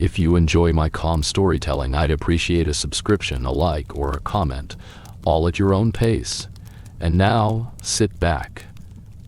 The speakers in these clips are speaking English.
If you enjoy my calm storytelling, I'd appreciate a subscription, a like, or a comment, all at your own pace. And now, sit back.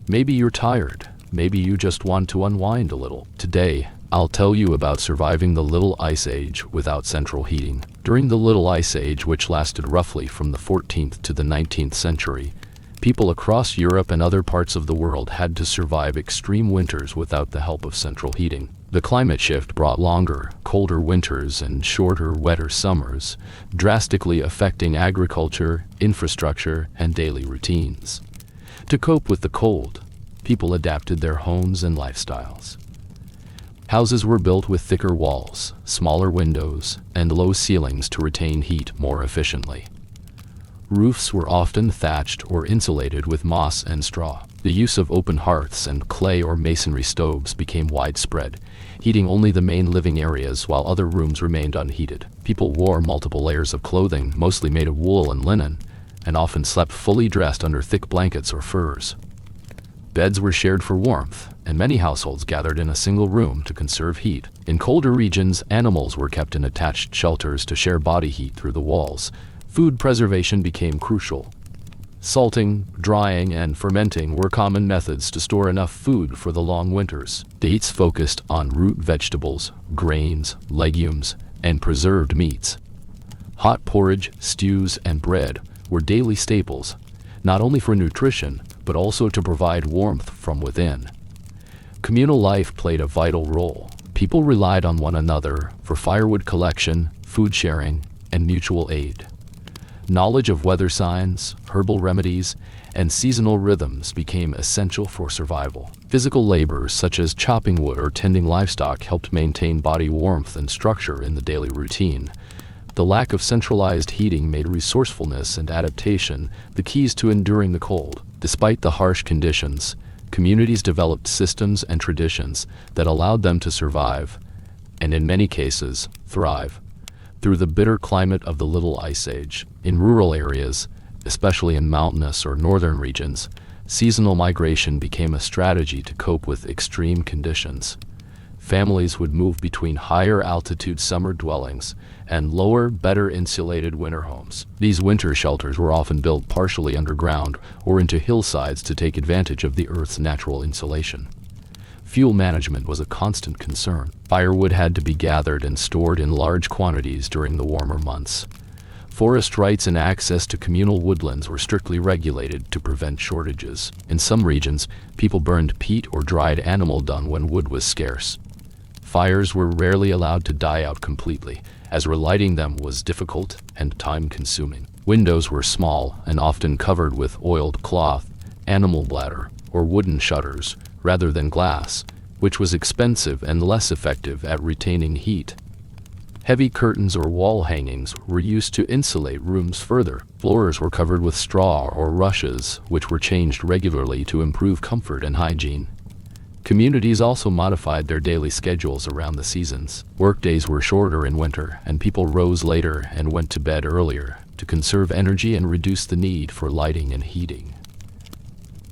Maybe you're tired. Maybe you just want to unwind a little. Today, I'll tell you about surviving the Little Ice Age without central heating. During the Little Ice Age, which lasted roughly from the 14th to the 19th century, people across Europe and other parts of the world had to survive extreme winters without the help of central heating. The climate shift brought longer, colder winters and shorter, wetter summers, drastically affecting agriculture, infrastructure, and daily routines. To cope with the cold, people adapted their homes and lifestyles. Houses were built with thicker walls, smaller windows, and low ceilings to retain heat more efficiently. Roofs were often thatched or insulated with moss and straw. The use of open hearths and clay or masonry stoves became widespread, heating only the main living areas while other rooms remained unheated. People wore multiple layers of clothing, mostly made of wool and linen, and often slept fully dressed under thick blankets or furs. Beds were shared for warmth, and many households gathered in a single room to conserve heat. In colder regions, animals were kept in attached shelters to share body heat through the walls. Food preservation became crucial. Salting, drying, and fermenting were common methods to store enough food for the long winters. Dates focused on root vegetables, grains, legumes, and preserved meats. Hot porridge, stews, and bread were daily staples, not only for nutrition, but also to provide warmth from within. Communal life played a vital role. People relied on one another for firewood collection, food sharing, and mutual aid. Knowledge of weather signs, herbal remedies, and seasonal rhythms became essential for survival. Physical labors such as chopping wood or tending livestock helped maintain body warmth and structure in the daily routine. The lack of centralized heating made resourcefulness and adaptation the keys to enduring the cold. Despite the harsh conditions, communities developed systems and traditions that allowed them to survive, and in many cases, thrive, through the bitter climate of the Little Ice Age. In rural areas, especially in mountainous or northern regions, seasonal migration became a strategy to cope with extreme conditions. Families would move between higher altitude summer dwellings and lower, better insulated winter homes. These winter shelters were often built partially underground or into hillsides to take advantage of the Earth's natural insulation. Fuel management was a constant concern. Firewood had to be gathered and stored in large quantities during the warmer months. Forest rights and access to communal woodlands were strictly regulated to prevent shortages. In some regions, people burned peat or dried animal dung when wood was scarce. Fires were rarely allowed to die out completely, as relighting them was difficult and time-consuming. Windows were small and often covered with oiled cloth, animal bladder, or wooden shutters, rather than glass, which was expensive and less effective at retaining heat. Heavy curtains or wall hangings were used to insulate rooms further. Floors were covered with straw or rushes, which were changed regularly to improve comfort and hygiene. Communities also modified their daily schedules around the seasons. Workdays were shorter in winter, and people rose later and went to bed earlier to conserve energy and reduce the need for lighting and heating.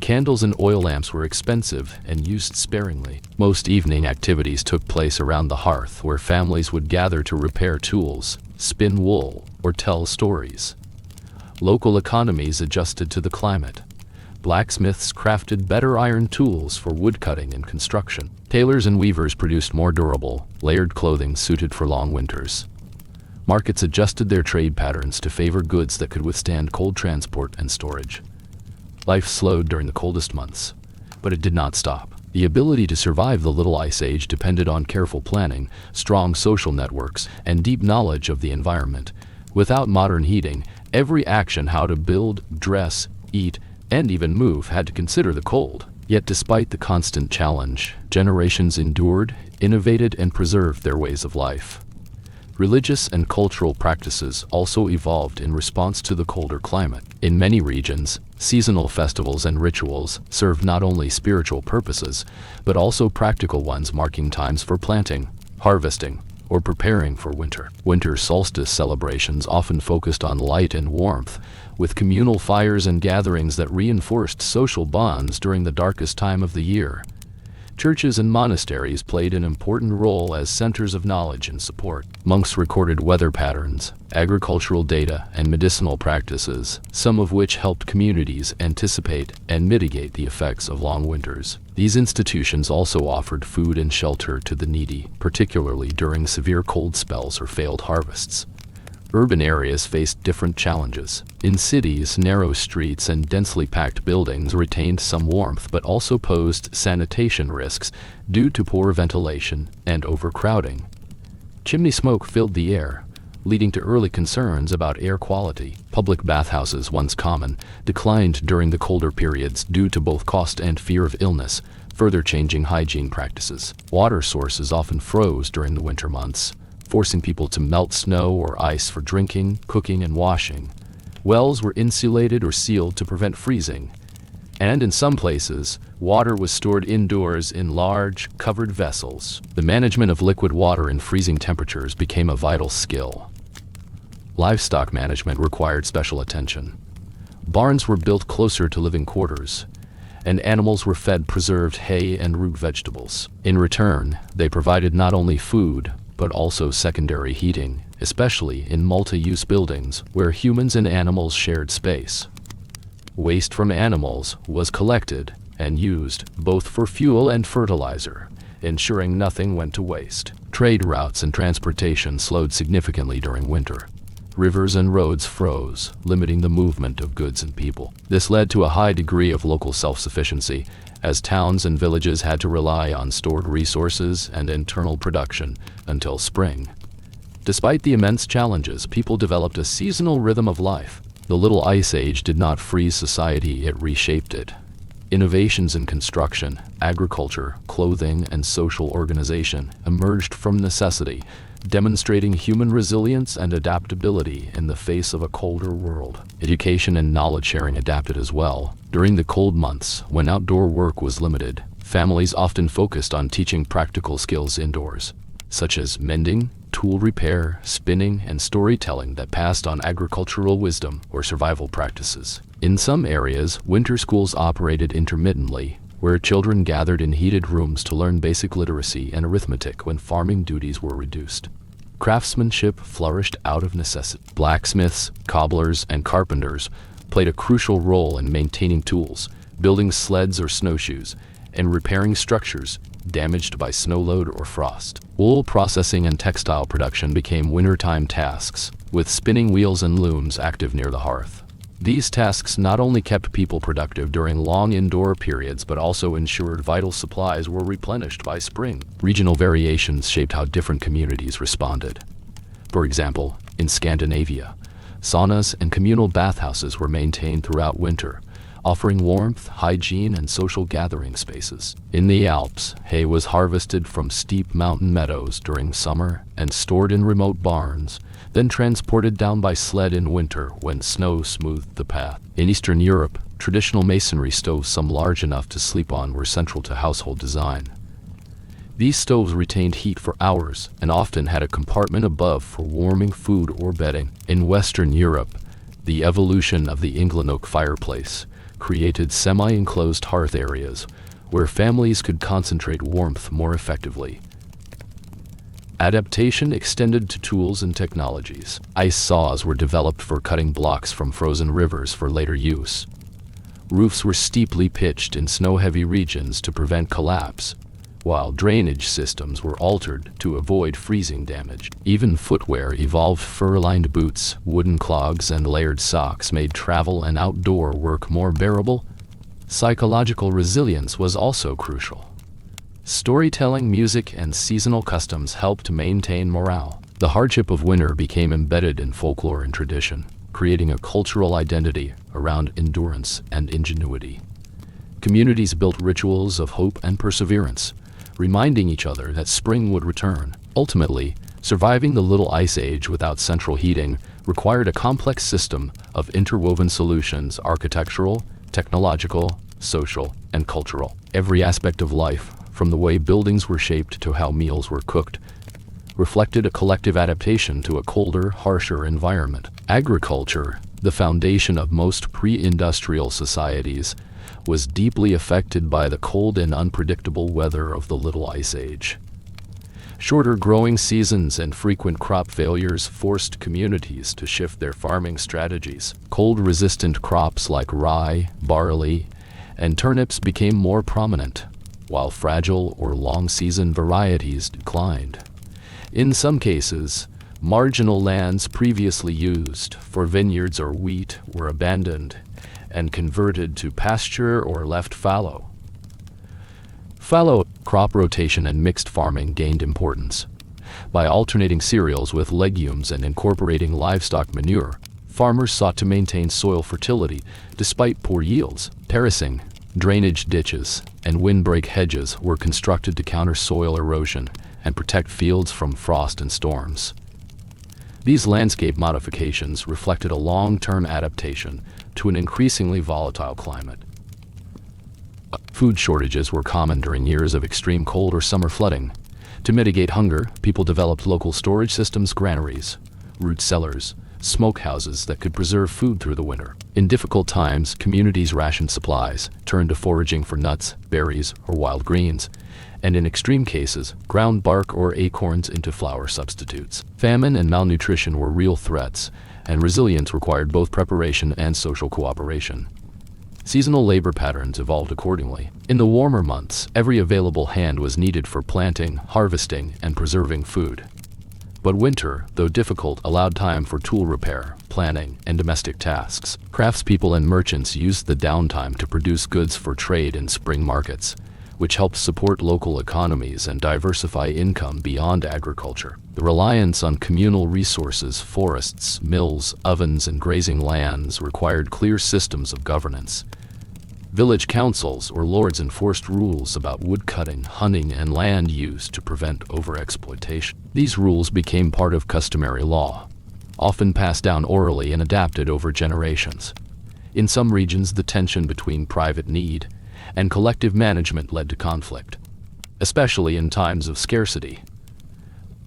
Candles and oil lamps were expensive and used sparingly. Most evening activities took place around the hearth, where families would gather to repair tools, spin wool, or tell stories. Local economies adjusted to the climate. Blacksmiths crafted better iron tools for woodcutting and construction. Tailors and weavers produced more durable, layered clothing suited for long winters. Markets adjusted their trade patterns to favor goods that could withstand cold transport and storage. Life slowed during the coldest months, but it did not stop. The ability to survive the Little Ice Age depended on careful planning, strong social networks, and deep knowledge of the environment. Without modern heating, every action, how to build, dress, eat, and even move, had to consider the cold. Yet despite the constant challenge, generations endured, innovated, and preserved their ways of life. Religious and cultural practices also evolved in response to the colder climate. In many regions, seasonal festivals and rituals served not only spiritual purposes, but also practical ones, marking times for planting, harvesting, or preparing for winter. Winter solstice celebrations often focused on light and warmth, with communal fires and gatherings that reinforced social bonds during the darkest time of the year. Churches and monasteries played an important role as centers of knowledge and support. Monks recorded weather patterns, agricultural data, and medicinal practices, some of which helped communities anticipate and mitigate the effects of long winters. These institutions also offered food and shelter to the needy, particularly during severe cold spells or failed harvests. Urban areas faced different challenges. In cities, narrow streets and densely packed buildings retained some warmth but also posed sanitation risks due to poor ventilation and overcrowding. Chimney smoke filled the air, leading to early concerns about air quality. Public bathhouses, once common, declined during the colder periods due to both cost and fear of illness, further changing hygiene practices. Water sources often froze during the winter months, forcing people to melt snow or ice for drinking, cooking, and washing. Wells were insulated or sealed to prevent freezing, and in some places, water was stored indoors in large, covered vessels. The management of liquid water in freezing temperatures became a vital skill. Livestock management required special attention. Barns were built closer to living quarters, and animals were fed preserved hay and root vegetables. In return, they provided not only food, but also secondary heating, especially in multi-use buildings where humans and animals shared space. Waste from animals was collected and used both for fuel and fertilizer, ensuring nothing went to waste. Trade routes and transportation slowed significantly during winter. Rivers and roads froze, limiting the movement of goods and people. This led to a high degree of local self-sufficiency, as towns and villages had to rely on stored resources and internal production until spring. Despite the immense challenges, people developed a seasonal rhythm of life. The Little Ice Age did not freeze society, it reshaped it. Innovations in construction, agriculture, clothing, and social organization emerged from necessity, demonstrating human resilience and adaptability in the face of a colder world. Education and knowledge sharing adapted as well. During the cold months, when outdoor work was limited, families often focused on teaching practical skills indoors, such as mending, tool repair, spinning, and storytelling that passed on agricultural wisdom or survival practices. In some areas, winter schools operated intermittently, where children gathered in heated rooms to learn basic literacy and arithmetic when farming duties were reduced. Craftsmanship flourished out of necessity. Blacksmiths, cobblers, and carpenters played a crucial role in maintaining tools, building sleds or snowshoes, and repairing structures damaged by snow load or frost. Wool processing and textile production became wintertime tasks, with spinning wheels and looms active near the hearth. These tasks not only kept people productive during long indoor periods but also ensured vital supplies were replenished by spring. Regional variations shaped how different communities responded. For example, in Scandinavia, saunas and communal bathhouses were maintained throughout winter, offering warmth, hygiene, and social gathering spaces. In the Alps, hay was harvested from steep mountain meadows during summer and stored in remote barns, then transported down by sled in winter when snow smoothed the path. In Eastern Europe, traditional masonry stoves, some large enough to sleep on, were central to household design. These stoves retained heat for hours and often had a compartment above for warming food or bedding. In Western Europe, the evolution of the Inglenook fireplace created semi-enclosed hearth areas where families could concentrate warmth more effectively. Adaptation extended to tools and technologies. Ice saws were developed for cutting blocks from frozen rivers for later use. Roofs were steeply pitched in snow-heavy regions to prevent collapse, while drainage systems were altered to avoid freezing damage. Even footwear evolved. Fur-lined boots, wooden clogs, and layered socks made travel and outdoor work more bearable. Psychological resilience was also crucial. Storytelling, music, and seasonal customs helped to maintain morale. The hardship of winter became embedded in folklore and tradition, creating a cultural identity around endurance and ingenuity. Communities built rituals of hope and perseverance, reminding each other that spring would return. Ultimately, surviving the Little Ice Age without central heating required a complex system of interwoven solutions: architectural, technological, social, and cultural. Every aspect of life, from the way buildings were shaped to how meals were cooked, reflected a collective adaptation to a colder, harsher environment. Agriculture, the foundation of most pre-industrial societies, was deeply affected by the cold and unpredictable weather of the Little Ice Age. Shorter growing seasons and frequent crop failures forced communities to shift their farming strategies. Cold-resistant crops like rye, barley, and turnips became more prominent, while fragile or long-season varieties declined. In some cases, marginal lands previously used for vineyards or wheat were abandoned and converted to pasture or left fallow. Fallow crop rotation and mixed farming gained importance. By alternating cereals with legumes and incorporating livestock manure, farmers sought to maintain soil fertility despite poor yields. Terracing, drainage ditches, and windbreak hedges were constructed to counter soil erosion and protect fields from frost and storms. These landscape modifications reflected a long-term adaptation to an increasingly volatile climate. Food shortages were common during years of extreme cold or summer flooding. To mitigate hunger, people developed local storage systems, granaries, root cellars, smokehouses that could preserve food through the winter. In difficult times, communities rationed supplies, turned to foraging for nuts, berries, or wild greens, and in extreme cases, ground bark or acorns into flour substitutes. Famine and malnutrition were real threats, and resilience required both preparation and social cooperation. Seasonal labor patterns evolved accordingly. In the warmer months, every available hand was needed for planting, harvesting, and preserving food. But winter, though difficult, allowed time for tool repair, planning, and domestic tasks. Craftspeople and merchants used the downtime to produce goods for trade in spring markets, which helped support local economies and diversify income beyond agriculture. The reliance on communal resources, forests, mills, ovens, and grazing lands required clear systems of governance. Village councils or lords enforced rules about woodcutting, hunting, and land use to prevent overexploitation. These rules became part of customary law, often passed down orally and adapted over generations. In some regions, the tension between private need and collective management led to conflict, especially in times of scarcity.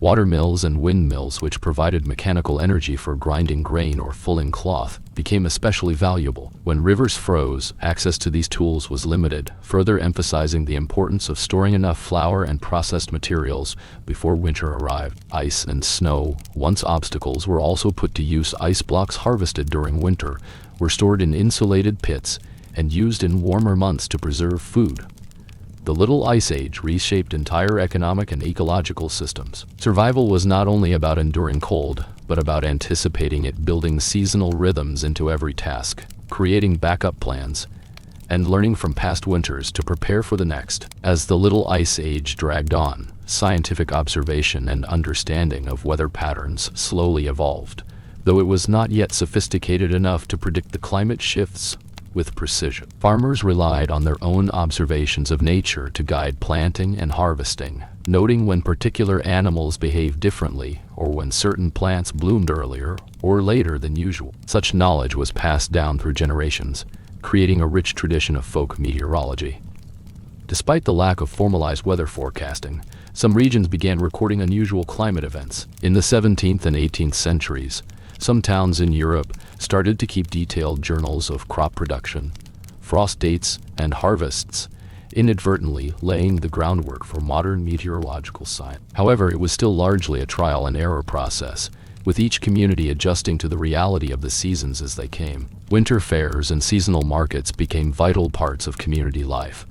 Water mills and windmills, which provided mechanical energy for grinding grain or fulling cloth, became especially valuable. When rivers froze, access to these tools was limited, further emphasizing the importance of storing enough flour and processed materials before winter arrived. Ice and snow, once obstacles, were also put to use. Ice blocks harvested during winter were stored in insulated pits and used in warmer months to preserve food. The Little Ice Age reshaped entire economic and ecological systems. Survival was not only about enduring cold, but about anticipating it, building seasonal rhythms into every task, creating backup plans, and learning from past winters to prepare for the next. As the Little Ice Age dragged on, scientific observation and understanding of weather patterns slowly evolved, though it was not yet sophisticated enough to predict the climate shifts with precision. Farmers relied on their own observations of nature to guide planting and harvesting, noting when particular animals behaved differently or when certain plants bloomed earlier or later than usual. Such knowledge was passed down through generations, creating a rich tradition of folk meteorology. Despite the lack of formalized weather forecasting, some regions began recording unusual climate events. In the 17th and 18th centuries, some towns in Europe started to keep detailed journals of crop production, frost dates, and harvests, inadvertently laying the groundwork for modern meteorological science. However, it was still largely a trial and error process, with each community adjusting to the reality of the seasons as they came. Winter fairs and seasonal markets became vital parts of community life,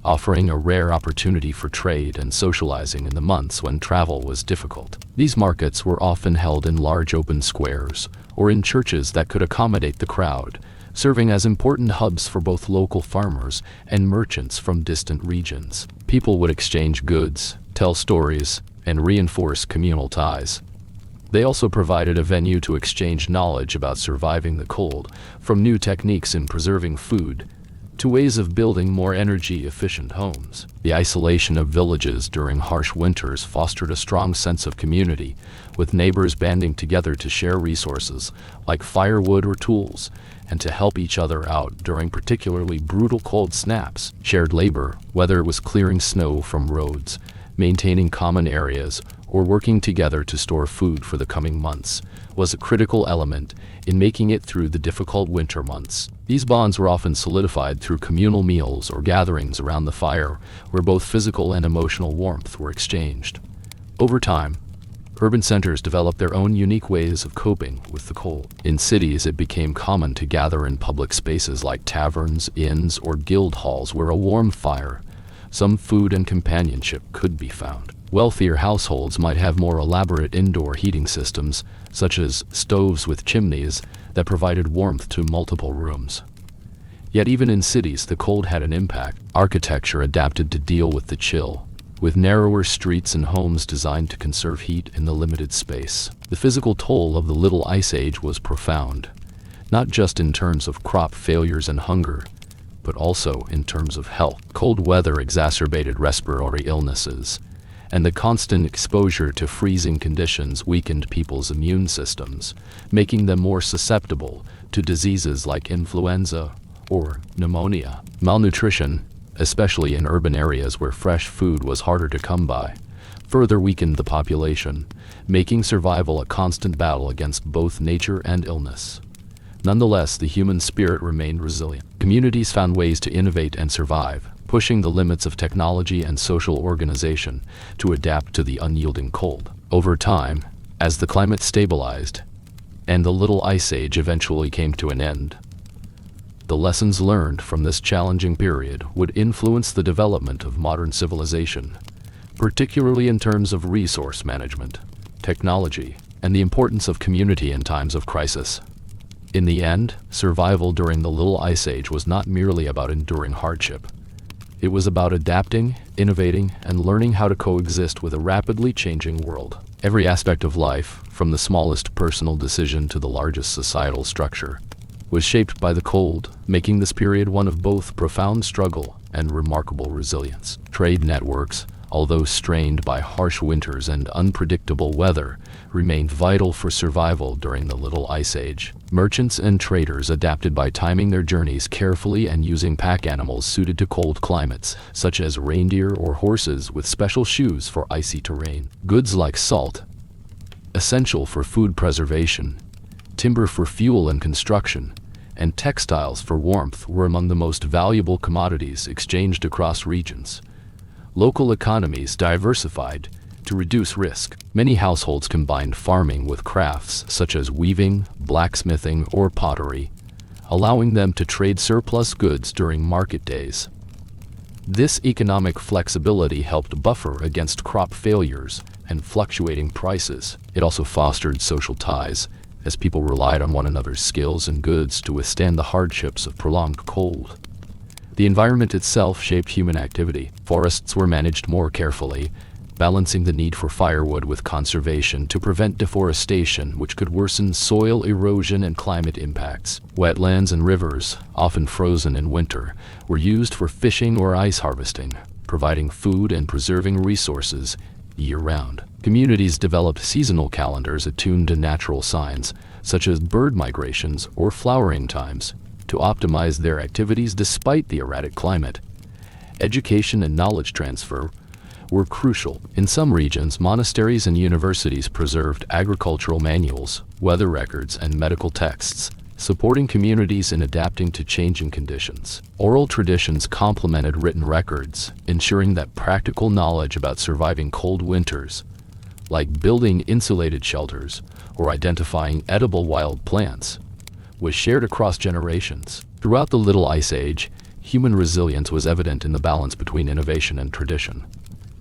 offering a rare opportunity for trade and socializing in the months when travel was difficult. These markets were often held in large open squares or in churches that could accommodate the crowd, serving as important hubs for both local farmers and merchants from distant regions. People would exchange goods, tell stories, and reinforce communal ties. They also provided a venue to exchange knowledge about surviving the cold, from new techniques in preserving food to ways of building more energy-efficient homes. The isolation of villages during harsh winters fostered a strong sense of community, with neighbors banding together to share resources like firewood or tools, and to help each other out during particularly brutal cold snaps. Shared labor, whether it was clearing snow from roads, maintaining common areas, or working together to store food for the coming months, was a critical element in making it through the difficult winter months. These bonds were often solidified through communal meals or gatherings around the fire, where both physical and emotional warmth were exchanged. Over time, urban centers developed their own unique ways of coping with the cold. In cities, it became common to gather in public spaces like taverns, inns, or guild halls where a warm fire, some food, and companionship could be found. Wealthier households might have more elaborate indoor heating systems, such as stoves with chimneys, that provided warmth to multiple rooms. Yet even in cities, the cold had an impact. Architecture adapted to deal with the chill, with narrower streets and homes designed to conserve heat in the limited space. The physical toll of the Little Ice Age was profound, not just in terms of crop failures and hunger, but also in terms of health. Cold weather exacerbated respiratory illnesses, and the constant exposure to freezing conditions weakened people's immune systems, making them more susceptible to diseases like influenza or pneumonia. Malnutrition, especially in urban areas where fresh food was harder to come by, further weakened the population, making survival a constant battle against both nature and illness. Nonetheless, the human spirit remained resilient. Communities found ways to innovate and survive, pushing the limits of technology and social organization to adapt to the unyielding cold. Over time, as the climate stabilized and the Little Ice Age eventually came to an end, the lessons learned from this challenging period would influence the development of modern civilization, particularly in terms of resource management, technology, and the importance of community in times of crisis. In the end, survival during the Little Ice Age was not merely about enduring hardship. It was about adapting, innovating, and learning how to coexist with a rapidly changing world. Every aspect of life, from the smallest personal decision to the largest societal structure, was shaped by the cold, making this period one of both profound struggle and remarkable resilience. Trade networks, although strained by harsh winters and unpredictable weather, remained vital for survival during the Little Ice Age. Merchants and traders adapted by timing their journeys carefully and using pack animals suited to cold climates, such as reindeer or horses with special shoes for icy terrain. Goods like salt, essential for food preservation, timber for fuel and construction, and textiles for warmth were among the most valuable commodities exchanged across regions. Local economies diversified to reduce risk. Many households combined farming with crafts such as weaving, blacksmithing, or pottery, allowing them to trade surplus goods during market days. This economic flexibility helped buffer against crop failures and fluctuating prices. It also fostered social ties, as people relied on one another's skills and goods to withstand the hardships of prolonged cold. The environment itself shaped human activity. Forests were managed more carefully, balancing the need for firewood with conservation to prevent deforestation, which could worsen soil erosion and climate impacts. Wetlands and rivers, often frozen in winter, were used for fishing or ice harvesting, providing food and preserving resources year-round. Communities developed seasonal calendars attuned to natural signs, such as bird migrations or flowering times, to optimize their activities despite the erratic climate. Education and knowledge transfer were crucial. In some regions, monasteries and universities preserved agricultural manuals, weather records, and medical texts, supporting communities in adapting to changing conditions. Oral traditions complemented written records, ensuring that practical knowledge about surviving cold winters, like building insulated shelters or identifying edible wild plants, was shared across generations. Throughout the Little Ice Age, human resilience was evident in the balance between innovation and tradition.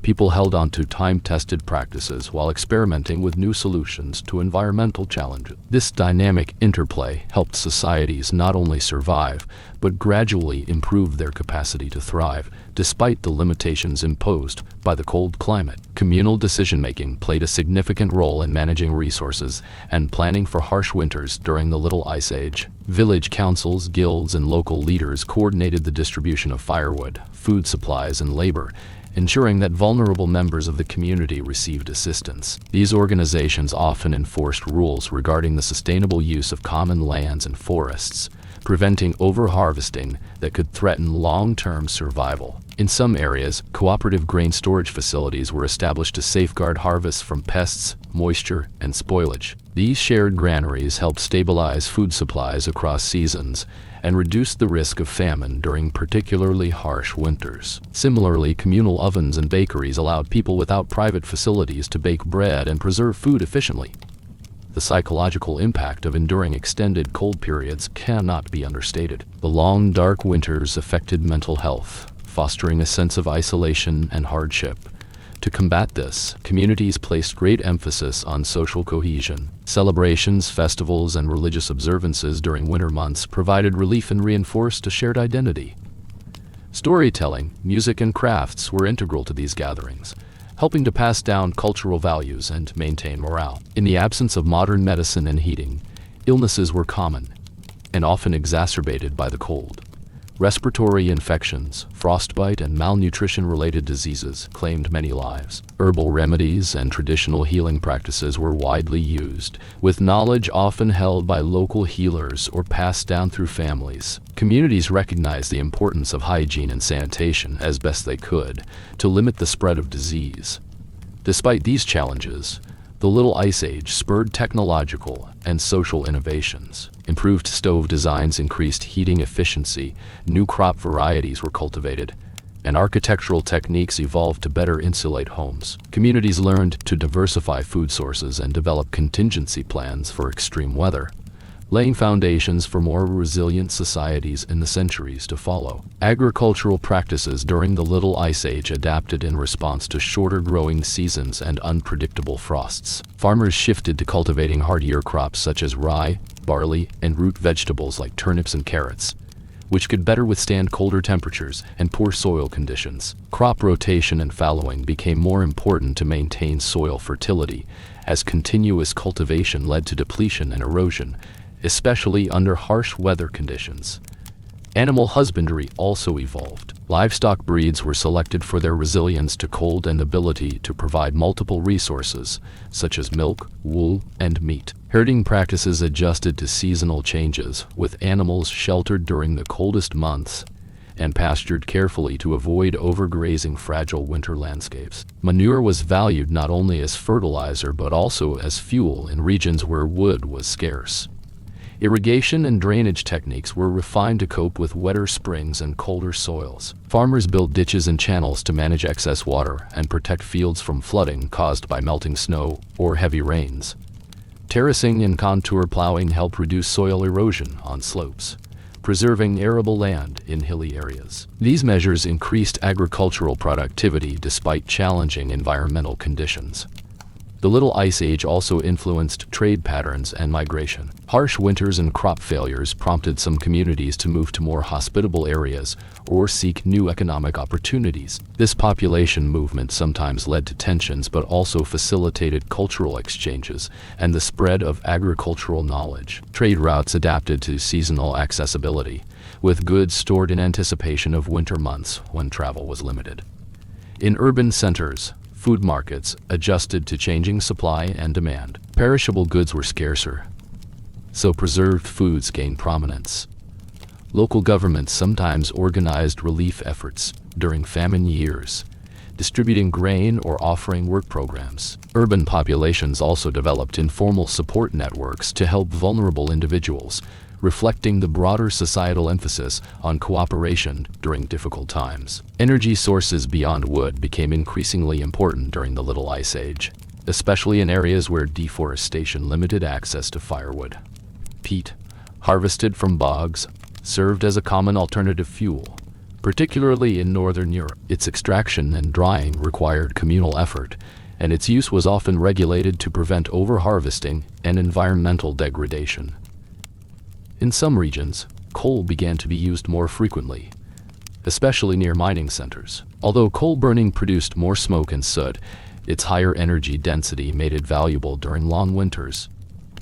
People held on to time-tested practices while experimenting with new solutions to environmental challenges. This dynamic interplay helped societies not only survive, but gradually improve their capacity to thrive, despite the limitations imposed by the cold climate. Communal decision-making played a significant role in managing resources and planning for harsh winters during the Little Ice Age. Village councils, guilds, and local leaders coordinated the distribution of firewood, food supplies, and labor, ensuring that vulnerable members of the community received assistance. These organizations often enforced rules regarding the sustainable use of common lands and forests, preventing overharvesting that could threaten long-term survival. In some areas, cooperative grain storage facilities were established to safeguard harvests from pests, moisture, and spoilage. These shared granaries helped stabilize food supplies across seasons and reduced the risk of famine during particularly harsh winters. Similarly, communal ovens and bakeries allowed people without private facilities to bake bread and preserve food efficiently. The psychological impact of enduring extended cold periods cannot be understated. The long, dark winters affected mental health, fostering a sense of isolation and hardship. To combat this, communities placed great emphasis on social cohesion. Celebrations, festivals, and religious observances during winter months provided relief and reinforced a shared identity. Storytelling, music, and crafts were integral to these gatherings, helping to pass down cultural values and maintain morale. In the absence of modern medicine and heating, illnesses were common and often exacerbated by the cold. Respiratory infections, frostbite, and malnutrition-related diseases claimed many lives. Herbal remedies and traditional healing practices were widely used, with knowledge often held by local healers or passed down through families. Communities recognized the importance of hygiene and sanitation as best they could to limit the spread of disease. Despite these challenges, the Little Ice Age spurred technological and social innovations. Improved stove designs increased heating efficiency, new crop varieties were cultivated, and architectural techniques evolved to better insulate homes. Communities learned to diversify food sources and develop contingency plans for extreme weather, laying foundations for more resilient societies in the centuries to follow. Agricultural practices during the Little Ice Age adapted in response to shorter growing seasons and unpredictable frosts. Farmers shifted to cultivating hardier crops such as rye, barley, and root vegetables like turnips and carrots, which could better withstand colder temperatures and poor soil conditions. Crop rotation and fallowing became more important to maintain soil fertility, as continuous cultivation led to depletion and erosion, especially under harsh weather conditions. Animal husbandry also evolved. Livestock breeds were selected for their resilience to cold and ability to provide multiple resources, such as milk, wool, and meat. Herding practices adjusted to seasonal changes, with animals sheltered during the coldest months and pastured carefully to avoid overgrazing fragile winter landscapes. Manure was valued not only as fertilizer but also as fuel in regions where wood was scarce. Irrigation and drainage techniques were refined to cope with wetter springs and colder soils. Farmers built ditches and channels to manage excess water and protect fields from flooding caused by melting snow or heavy rains. Terracing and contour plowing helped reduce soil erosion on slopes, preserving arable land in hilly areas. These measures increased agricultural productivity despite challenging environmental conditions. The Little Ice Age also influenced trade patterns and migration. Harsh winters and crop failures prompted some communities to move to more hospitable areas or seek new economic opportunities. This population movement sometimes led to tensions but also facilitated cultural exchanges and the spread of agricultural knowledge. Trade routes adapted to seasonal accessibility, with goods stored in anticipation of winter months when travel was limited. In urban centers, food markets adjusted to changing supply and demand. Perishable goods were scarcer, so preserved foods gained prominence. Local governments sometimes organized relief efforts during famine years, distributing grain or offering work programs. Urban populations also developed informal support networks to help vulnerable individuals, reflecting the broader societal emphasis on cooperation during difficult times. Energy sources beyond wood became increasingly important during the Little Ice Age, especially in areas where deforestation limited access to firewood. Peat, harvested from bogs, served as a common alternative fuel, particularly in Northern Europe. Its extraction and drying required communal effort, and its use was often regulated to prevent overharvesting and environmental degradation. In some regions, coal began to be used more frequently, especially near mining centers. Although coal burning produced more smoke and soot, its higher energy density made it valuable during long winters.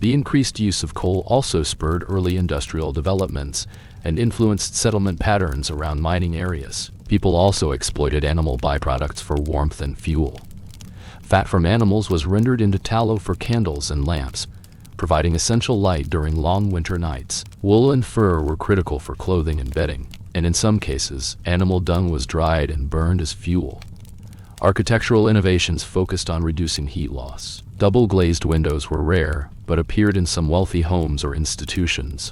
The increased use of coal also spurred early industrial developments and influenced settlement patterns around mining areas. People also exploited animal byproducts for warmth and fuel. Fat from animals was rendered into tallow for candles and lamps, providing essential light during long winter nights. Wool and fur were critical for clothing and bedding, and in some cases, animal dung was dried and burned as fuel. Architectural innovations focused on reducing heat loss. Double-glazed windows were rare, but appeared in some wealthy homes or institutions,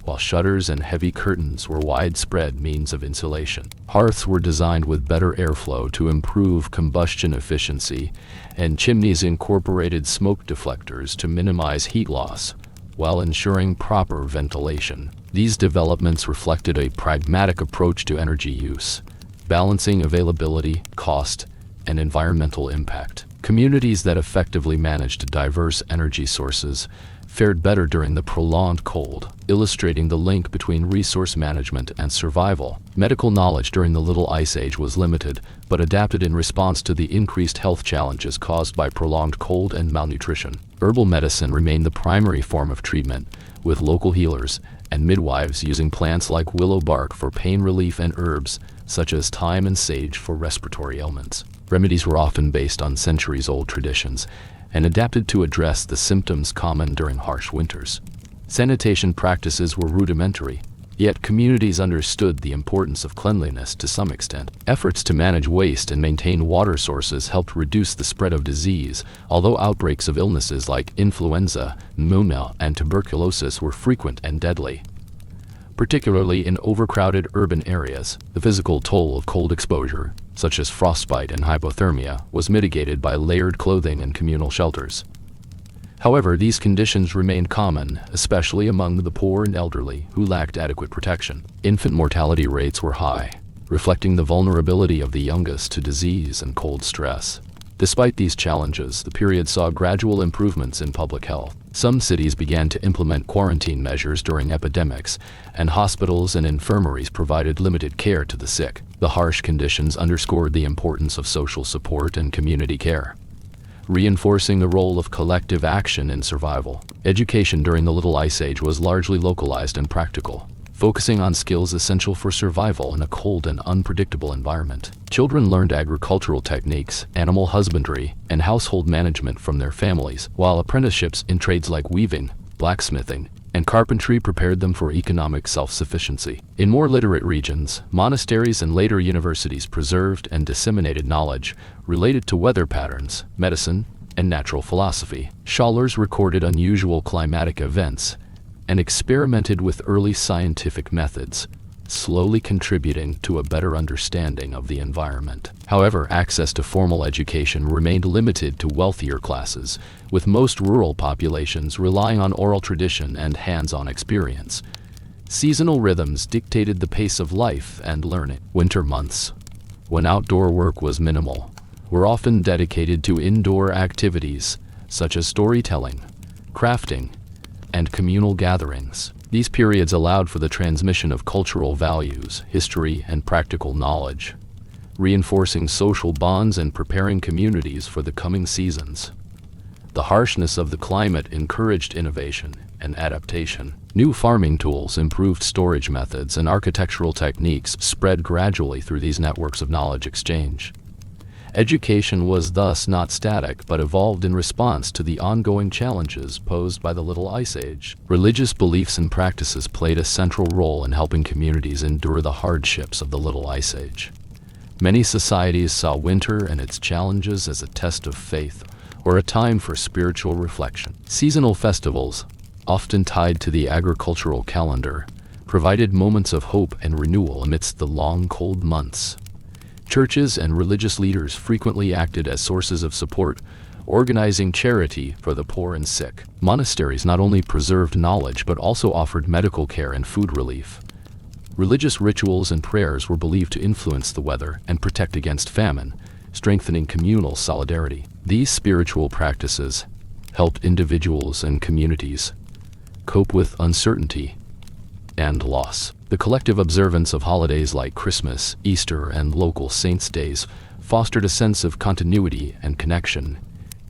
while shutters and heavy curtains were widespread means of insulation. Hearths were designed with better airflow to improve combustion efficiency, and chimneys incorporated smoke deflectors to minimize heat loss, while ensuring proper ventilation. These developments reflected a pragmatic approach to energy use, balancing availability, cost, and environmental impact. Communities that effectively managed diverse energy sources fared better during the prolonged cold, illustrating the link between resource management and survival. Medical knowledge during the Little Ice Age was limited, but adapted in response to the increased health challenges caused by prolonged cold and malnutrition. Herbal medicine remained the primary form of treatment, with local healers and midwives using plants like willow bark for pain relief and herbs such as thyme and sage for respiratory ailments. Remedies were often based on centuries-old traditions and adapted to address the symptoms common during harsh winters. Sanitation practices were rudimentary, yet communities understood the importance of cleanliness to some extent. Efforts to manage waste and maintain water sources helped reduce the spread of disease, although outbreaks of illnesses like influenza, pneumonia, and tuberculosis were frequent and deadly. Particularly in overcrowded urban areas, the physical toll of cold exposure, such as frostbite and hypothermia, was mitigated by layered clothing and communal shelters. However, these conditions remained common, especially among the poor and elderly who lacked adequate protection. Infant mortality rates were high, reflecting the vulnerability of the youngest to disease and cold stress. Despite these challenges, the period saw gradual improvements in public health. Some cities began to implement quarantine measures during epidemics, and hospitals and infirmaries provided limited care to the sick. The harsh conditions underscored the importance of social support and community care, reinforcing the role of collective action in survival. Education during the Little Ice Age was largely localized and practical, focusing on skills essential for survival in a cold and unpredictable environment. Children learned agricultural techniques, animal husbandry, and household management from their families, while apprenticeships in trades like weaving, blacksmithing, and carpentry prepared them for economic self-sufficiency. In more literate regions, monasteries and later universities preserved and disseminated knowledge related to weather patterns, medicine, and natural philosophy. Scholars recorded unusual climatic events and experimented with early scientific methods, slowly contributing to a better understanding of the environment. However, access to formal education remained limited to wealthier classes, with most rural populations relying on oral tradition and hands-on experience. Seasonal rhythms dictated the pace of life and learning. Winter months, when outdoor work was minimal, were often dedicated to indoor activities such as storytelling, crafting, and communal gatherings. These periods allowed for the transmission of cultural values, history, and practical knowledge, reinforcing social bonds and preparing communities for the coming seasons. The harshness of the climate encouraged innovation and adaptation. New farming tools, improved storage methods, and architectural techniques spread gradually through these networks of knowledge exchange. Education was thus not static, but evolved in response to the ongoing challenges posed by the Little Ice Age. Religious beliefs and practices played a central role in helping communities endure the hardships of the Little Ice Age. Many societies saw winter and its challenges as a test of faith or a time for spiritual reflection. Seasonal festivals, often tied to the agricultural calendar, provided moments of hope and renewal amidst the long, cold months. Churches and religious leaders frequently acted as sources of support, organizing charity for the poor and sick. Monasteries not only preserved knowledge but also offered medical care and food relief. Religious rituals and prayers were believed to influence the weather and protect against famine, strengthening communal solidarity. These spiritual practices helped individuals and communities cope with uncertainty and loss. The collective observance of holidays like Christmas, Easter, and local saints' days fostered a sense of continuity and connection,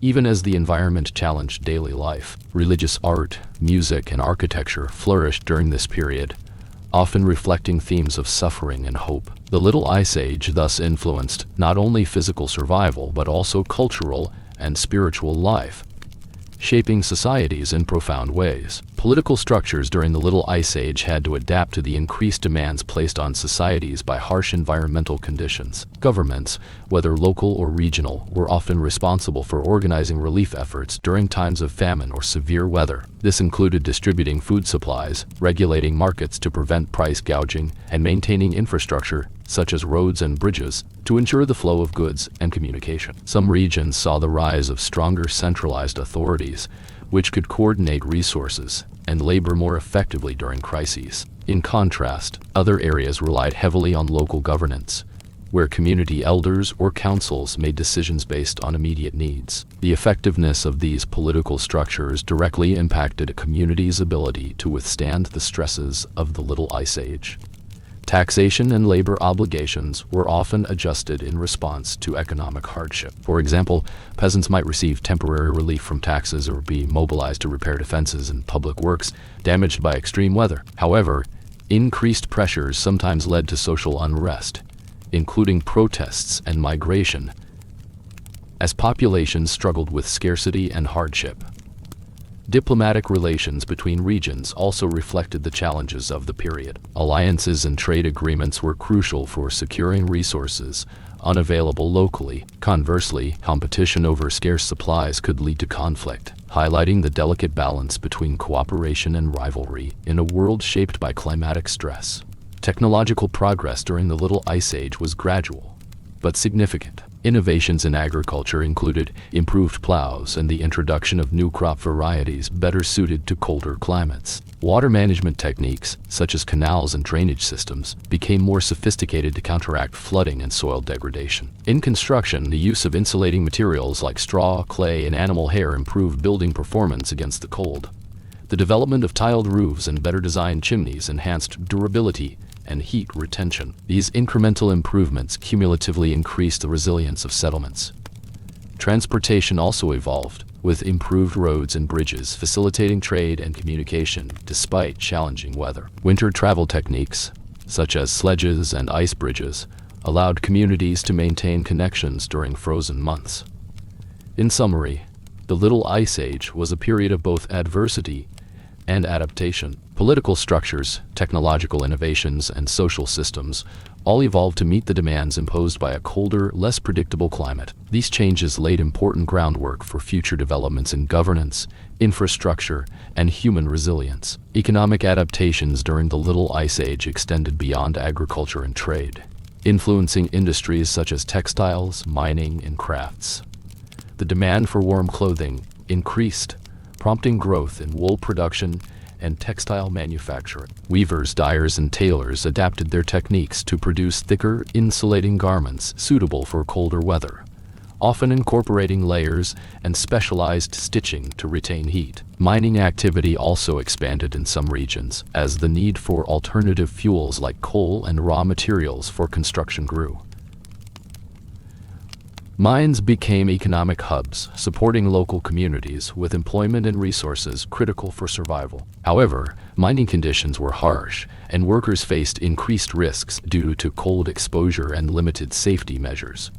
even as the environment challenged daily life. Religious art, music, and architecture flourished during this period, often reflecting themes of suffering and hope. The Little Ice Age thus influenced not only physical survival but also cultural and spiritual life, shaping societies in profound ways. Political structures during the Little Ice Age had to adapt to the increased demands placed on societies by harsh environmental conditions. Governments, whether local or regional, were often responsible for organizing relief efforts during times of famine or severe weather. This included distributing food supplies, regulating markets to prevent price gouging, and maintaining infrastructure, such as roads and bridges, to ensure the flow of goods and communication. Some regions saw the rise of stronger centralized authorities, which could coordinate resources and labor more effectively during crises. In contrast, other areas relied heavily on local governance, where community elders or councils made decisions based on immediate needs. The effectiveness of these political structures directly impacted a community's ability to withstand the stresses of the Little Ice Age. Taxation and labor obligations were often adjusted in response to economic hardship. For example, peasants might receive temporary relief from taxes or be mobilized to repair defenses and public works damaged by extreme weather. However, increased pressures sometimes led to social unrest, including protests and migration, as populations struggled with scarcity and hardship. Diplomatic relations between regions also reflected the challenges of the period. Alliances and trade agreements were crucial for securing resources unavailable locally. Conversely, competition over scarce supplies could lead to conflict, highlighting the delicate balance between cooperation and rivalry in a world shaped by climatic stress. Technological progress during the Little Ice Age was gradual, but significant. Innovations in agriculture included improved plows and the introduction of new crop varieties better suited to colder climates. Water management techniques, such as canals and drainage systems, became more sophisticated to counteract flooding and soil degradation. In construction, the use of insulating materials like straw, clay, and animal hair improved building performance against the cold. The development of tiled roofs and better designed chimneys enhanced durability and heat retention. These incremental improvements cumulatively increased the resilience of settlements. Transportation also evolved, with improved roads and bridges facilitating trade and communication despite challenging weather. Winter travel techniques, such as sledges and ice bridges, allowed communities to maintain connections during frozen months. In summary, the Little Ice Age was a period of both adversity and adaptation. Political structures, technological innovations, and social systems all evolved to meet the demands imposed by a colder, less predictable climate. These changes laid important groundwork for future developments in governance, infrastructure, and human resilience. Economic adaptations during the Little Ice Age extended beyond agriculture and trade, influencing industries such as textiles, mining, and crafts. The demand for warm clothing increased, prompting growth in wool production and textile manufacturing. Weavers, dyers, and tailors adapted their techniques to produce thicker, insulating garments suitable for colder weather, often incorporating layers and specialized stitching to retain heat. Mining activity also expanded in some regions, as the need for alternative fuels like coal and raw materials for construction grew. Mines became economic hubs, supporting local communities with employment and resources critical for survival. However, mining conditions were harsh, and workers faced increased risks due to cold exposure and limited safety measures.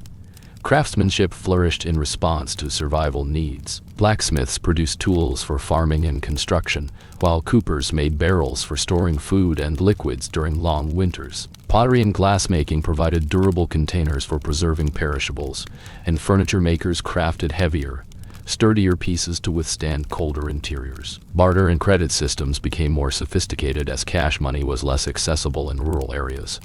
Craftsmanship flourished in response to survival needs. Blacksmiths produced tools for farming and construction, while coopers made barrels for storing food and liquids during long winters. Pottery and glassmaking provided durable containers for preserving perishables, and furniture makers crafted heavier, sturdier pieces to withstand colder interiors. Barter and credit systems became more sophisticated as cash money was less accessible in rural areas.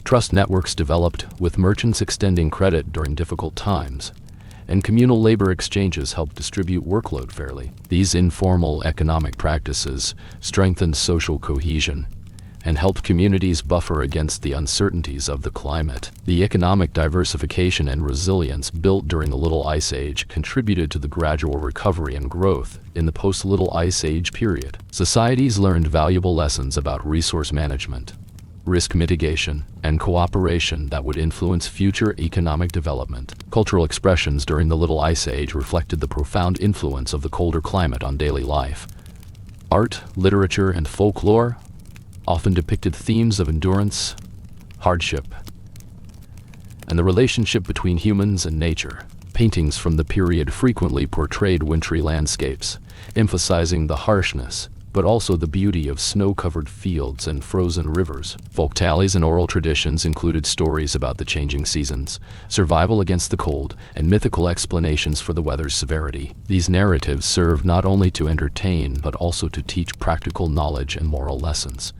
Trust networks developed, with merchants extending credit during difficult times, and communal labor exchanges helped distribute workload fairly. These informal economic practices strengthened social cohesion and helped communities buffer against the uncertainties of the climate. The economic diversification and resilience built during the Little Ice Age contributed to the gradual recovery and growth in the post-Little Ice Age period. Societies learned valuable lessons about resource management, risk mitigation, and cooperation that would influence future economic development. Cultural expressions during the Little Ice Age reflected the profound influence of the colder climate on daily life. Art, literature, and folklore often depicted themes of endurance, hardship, and the relationship between humans and nature. Paintings from the period frequently portrayed wintry landscapes, emphasizing the harshness, but also the beauty of snow-covered fields and frozen rivers. Folk tales and oral traditions included stories about the changing seasons, survival against the cold, and mythical explanations for the weather's severity. These narratives served not only to entertain but also to teach practical knowledge and moral lessons,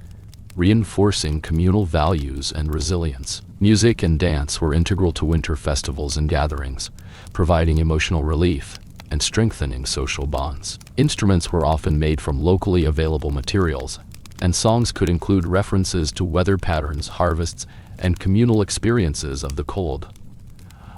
reinforcing communal values and resilience. Music and dance were integral to winter festivals and gatherings, providing emotional relief and strengthening social bonds. Instruments were often made from locally available materials, and songs could include references to weather patterns, harvests, and communal experiences of the cold.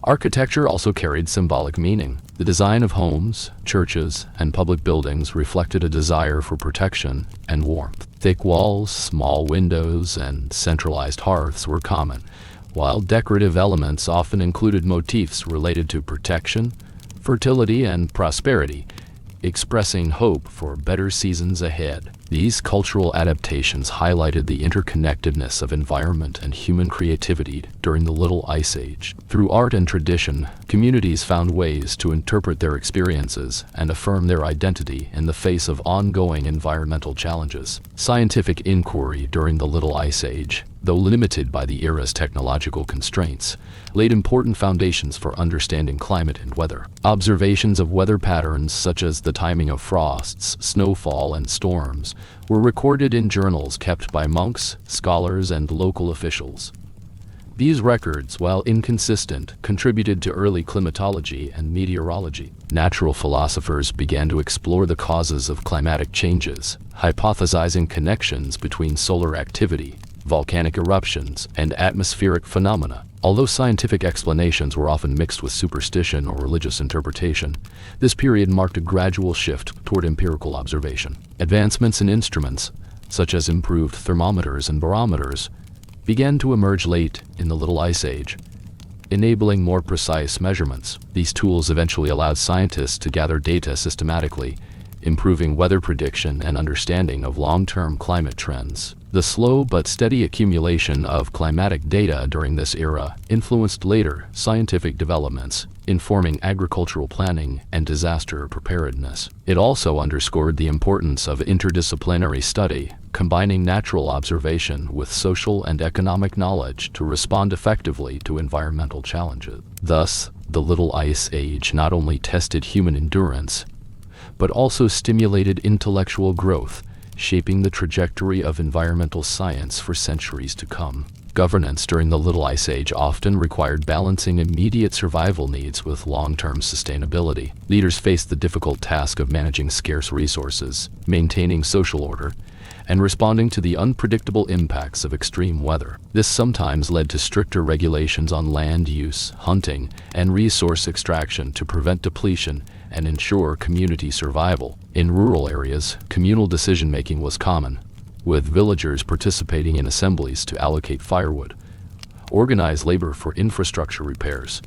Architecture also carried symbolic meaning. The design of homes, churches, and public buildings reflected a desire for protection and warmth. Thick walls, small windows, and centralized hearths were common, while decorative elements often included motifs related to protection, fertility, and prosperity, expressing hope for better seasons ahead. These cultural adaptations highlighted the interconnectedness of environment and human creativity during the Little Ice Age. Through art and tradition, communities found ways to interpret their experiences and affirm their identity in the face of ongoing environmental challenges. Scientific inquiry during the Little Ice Age, though limited by the era's technological constraints, laid important foundations for understanding climate and weather. Observations of weather patterns such as the timing of frosts, snowfall, and storms were recorded in journals kept by monks, scholars, and local officials. These records, while inconsistent, contributed to early climatology and meteorology. Natural philosophers began to explore the causes of climatic changes, hypothesizing connections between solar activity, volcanic eruptions, and atmospheric phenomena. Although scientific explanations were often mixed with superstition or religious interpretation, this period marked a gradual shift toward empirical observation. Advancements in instruments, such as improved thermometers and barometers, began to emerge late in the Little Ice Age, enabling more precise measurements. These tools eventually allowed scientists to gather data systematically, improving weather prediction and understanding of long-term climate trends. The slow but steady accumulation of climatic data during this era influenced later scientific developments, informing agricultural planning and disaster preparedness. It also underscored the importance of interdisciplinary study, combining natural observation with social and economic knowledge to respond effectively to environmental challenges. Thus, the Little Ice Age not only tested human endurance, but also stimulated intellectual growth, shaping the trajectory of environmental science for centuries to come. Governance during the Little Ice Age often required balancing immediate survival needs with long-term sustainability. Leaders faced the difficult task of managing scarce resources, maintaining social order, and responding to the unpredictable impacts of extreme weather. This sometimes led to stricter regulations on land use, hunting, and resource extraction to prevent depletion and ensure community survival. In rural areas, communal decision-making was common, with villagers participating in assemblies to allocate firewood, organize labor for infrastructure repairs,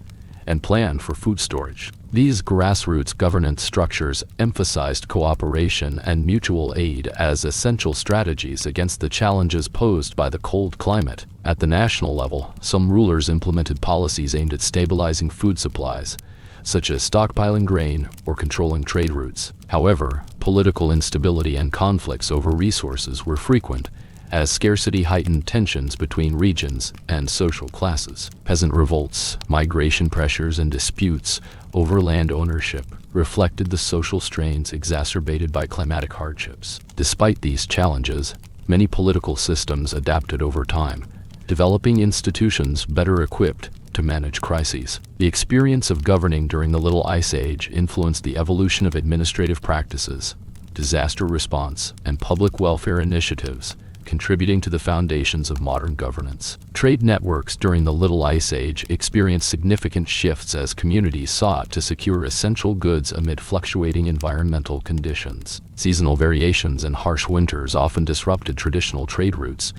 and plan for food storage. These grassroots governance structures emphasized cooperation and mutual aid as essential strategies against the challenges posed by the cold climate. At the national level, some rulers implemented policies aimed at stabilizing food supplies, such as stockpiling grain or controlling trade routes. However, political instability and conflicts over resources were frequent, as scarcity heightened tensions between regions and social classes. Peasant revolts, migration pressures, and disputes over land ownership reflected the social strains exacerbated by climatic hardships. Despite these challenges, many political systems adapted over time, developing institutions better equipped to manage crises. The experience of governing during the Little Ice Age influenced the evolution of administrative practices, disaster response, and public welfare initiatives, contributing to the foundations of modern governance. Trade networks during the Little Ice Age experienced significant shifts as communities sought to secure essential goods amid fluctuating environmental conditions. Seasonal variations and harsh winters often disrupted traditional trade routes,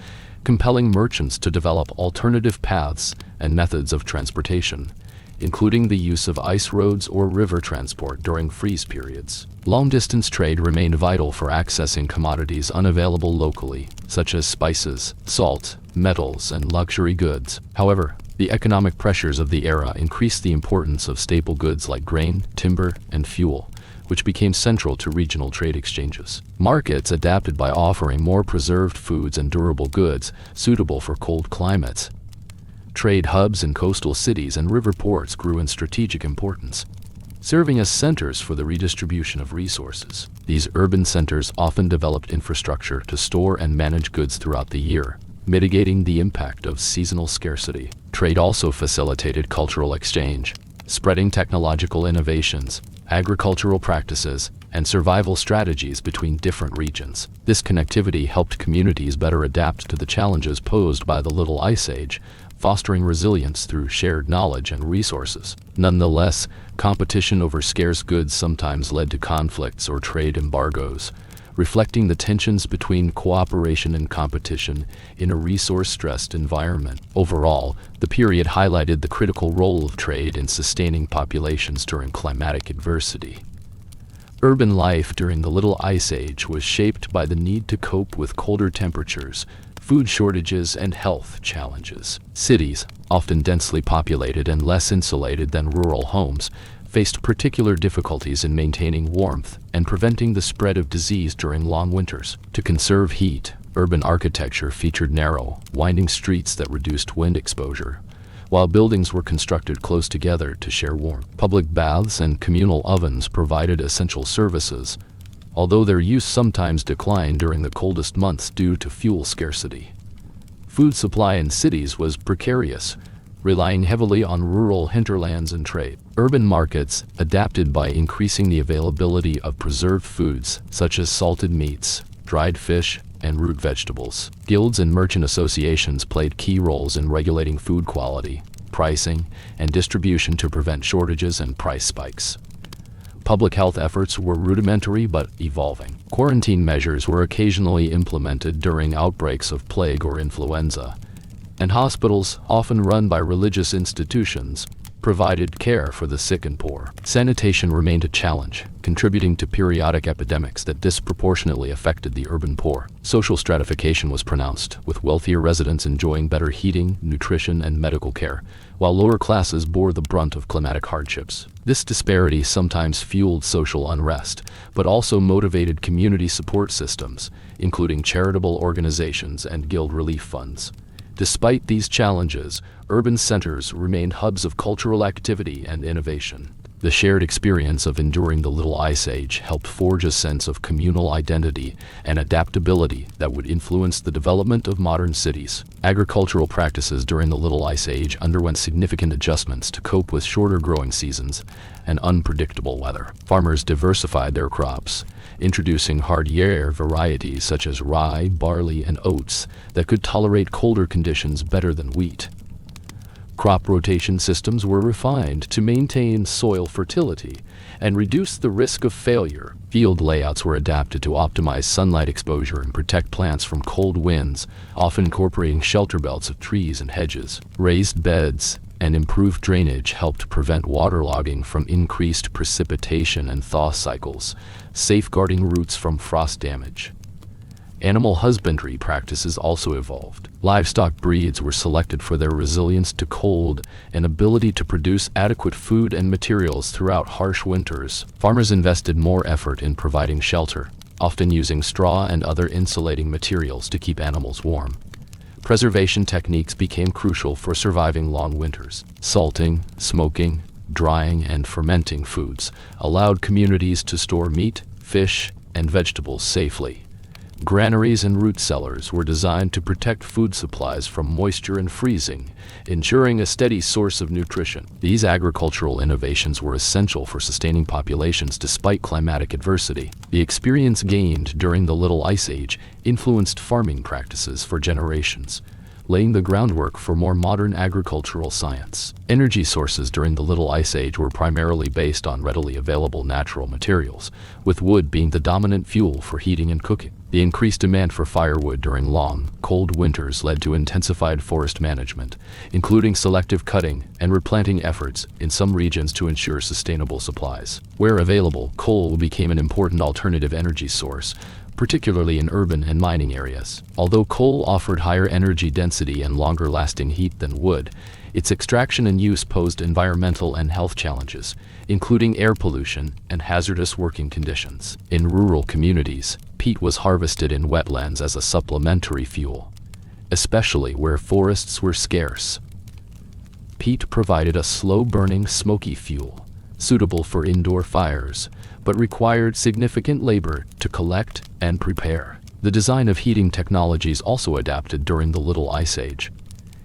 compelling merchants to develop alternative paths and methods of transportation, including the use of ice roads or river transport during freeze periods. Long-distance trade remained vital for accessing commodities unavailable locally, such as spices, salt, metals, and luxury goods. However, The economic pressures of the era increased the importance of staple goods like grain, timber, and fuel, which became central to regional trade exchanges. Markets adapted by offering more preserved foods and durable goods suitable for cold climates. Trade hubs in coastal cities and river ports grew in strategic importance, serving as centers for the redistribution of resources. These urban centers often developed infrastructure to store and manage goods throughout the year, mitigating the impact of seasonal scarcity. Trade also facilitated cultural exchange, spreading technological innovations, agricultural practices, and survival strategies between different regions. This connectivity helped communities better adapt to the challenges posed by the Little Ice Age, fostering resilience through shared knowledge and resources. Nonetheless, competition over scarce goods sometimes led to conflicts or trade embargoes, reflecting the tensions between cooperation and competition in a resource-stressed environment. Overall, the period highlighted the critical role of trade in sustaining populations during climatic adversity. Urban life during the Little Ice Age was shaped by the need to cope with colder temperatures, food shortages, and health challenges. Cities, often densely populated and less insulated than rural homes, faced particular difficulties in maintaining warmth and preventing the spread of disease during long winters. To conserve heat, urban architecture featured narrow, winding streets that reduced wind exposure, while buildings were constructed close together to share warmth. Public baths and communal ovens provided essential services, although their use sometimes declined during the coldest months due to fuel scarcity. Food supply in cities was precarious, relying heavily on rural hinterlands and trade. Urban markets adapted by increasing the availability of preserved foods such as salted meats, dried fish, and root vegetables. Guilds and merchant associations played key roles in regulating food quality, pricing, and distribution to prevent shortages and price spikes. Public health efforts were rudimentary but evolving. Quarantine measures were occasionally implemented during outbreaks of plague or influenza, and hospitals, often run by religious institutions, provided care for the sick and poor. Sanitation remained a challenge, contributing to periodic epidemics that disproportionately affected the urban poor. Social stratification was pronounced, with wealthier residents enjoying better heating, nutrition, and medical care, while lower classes bore the brunt of climatic hardships. This disparity sometimes fueled social unrest, but also motivated community support systems, including charitable organizations and guild relief funds. Despite these challenges, urban centers remained hubs of cultural activity and innovation. The shared experience of enduring the Little Ice Age helped forge a sense of communal identity and adaptability that would influence the development of modern cities. Agricultural practices during the Little Ice Age underwent significant adjustments to cope with shorter growing seasons and unpredictable weather. Farmers diversified their crops, introducing hardier varieties such as rye, barley, and oats that could tolerate colder conditions better than wheat. Crop rotation systems were refined to maintain soil fertility and reduce the risk of failure. Field layouts were adapted to optimize sunlight exposure and protect plants from cold winds, often incorporating shelter belts of trees and hedges. Raised beds and improved drainage helped prevent waterlogging from increased precipitation and thaw cycles, safeguarding roots from frost damage. Animal husbandry practices also evolved. Livestock breeds were selected for their resilience to cold and ability to produce adequate food and materials throughout harsh winters. Farmers invested more effort in providing shelter, often using straw and other insulating materials to keep animals warm. Preservation techniques became crucial for surviving long winters. Salting, smoking, drying, and fermenting foods allowed communities to store meat, fish, and vegetables safely. Granaries and root cellars were designed to protect food supplies from moisture and freezing, ensuring a steady source of nutrition. These agricultural innovations were essential for sustaining populations despite climatic adversity. The experience gained during the Little Ice Age influenced farming practices for generations, laying the groundwork for more modern agricultural science. Energy sources during the Little Ice Age were primarily based on readily available natural materials, with wood being the dominant fuel for heating and cooking. The increased demand for firewood during long, cold winters led to intensified forest management, including selective cutting and replanting efforts in some regions to ensure sustainable supplies. Where available, coal became an important alternative energy source, particularly in urban and mining areas. Although coal offered higher energy density and longer-lasting heat than wood, Its extraction and use posed environmental and health challenges, including air pollution and hazardous working conditions. In rural communities, peat was harvested in wetlands as a supplementary fuel, especially where forests were scarce. Peat provided a slow-burning, smoky fuel, suitable for indoor fires, but required significant labor to collect and prepare. The design of heating technologies also adapted during the Little Ice Age.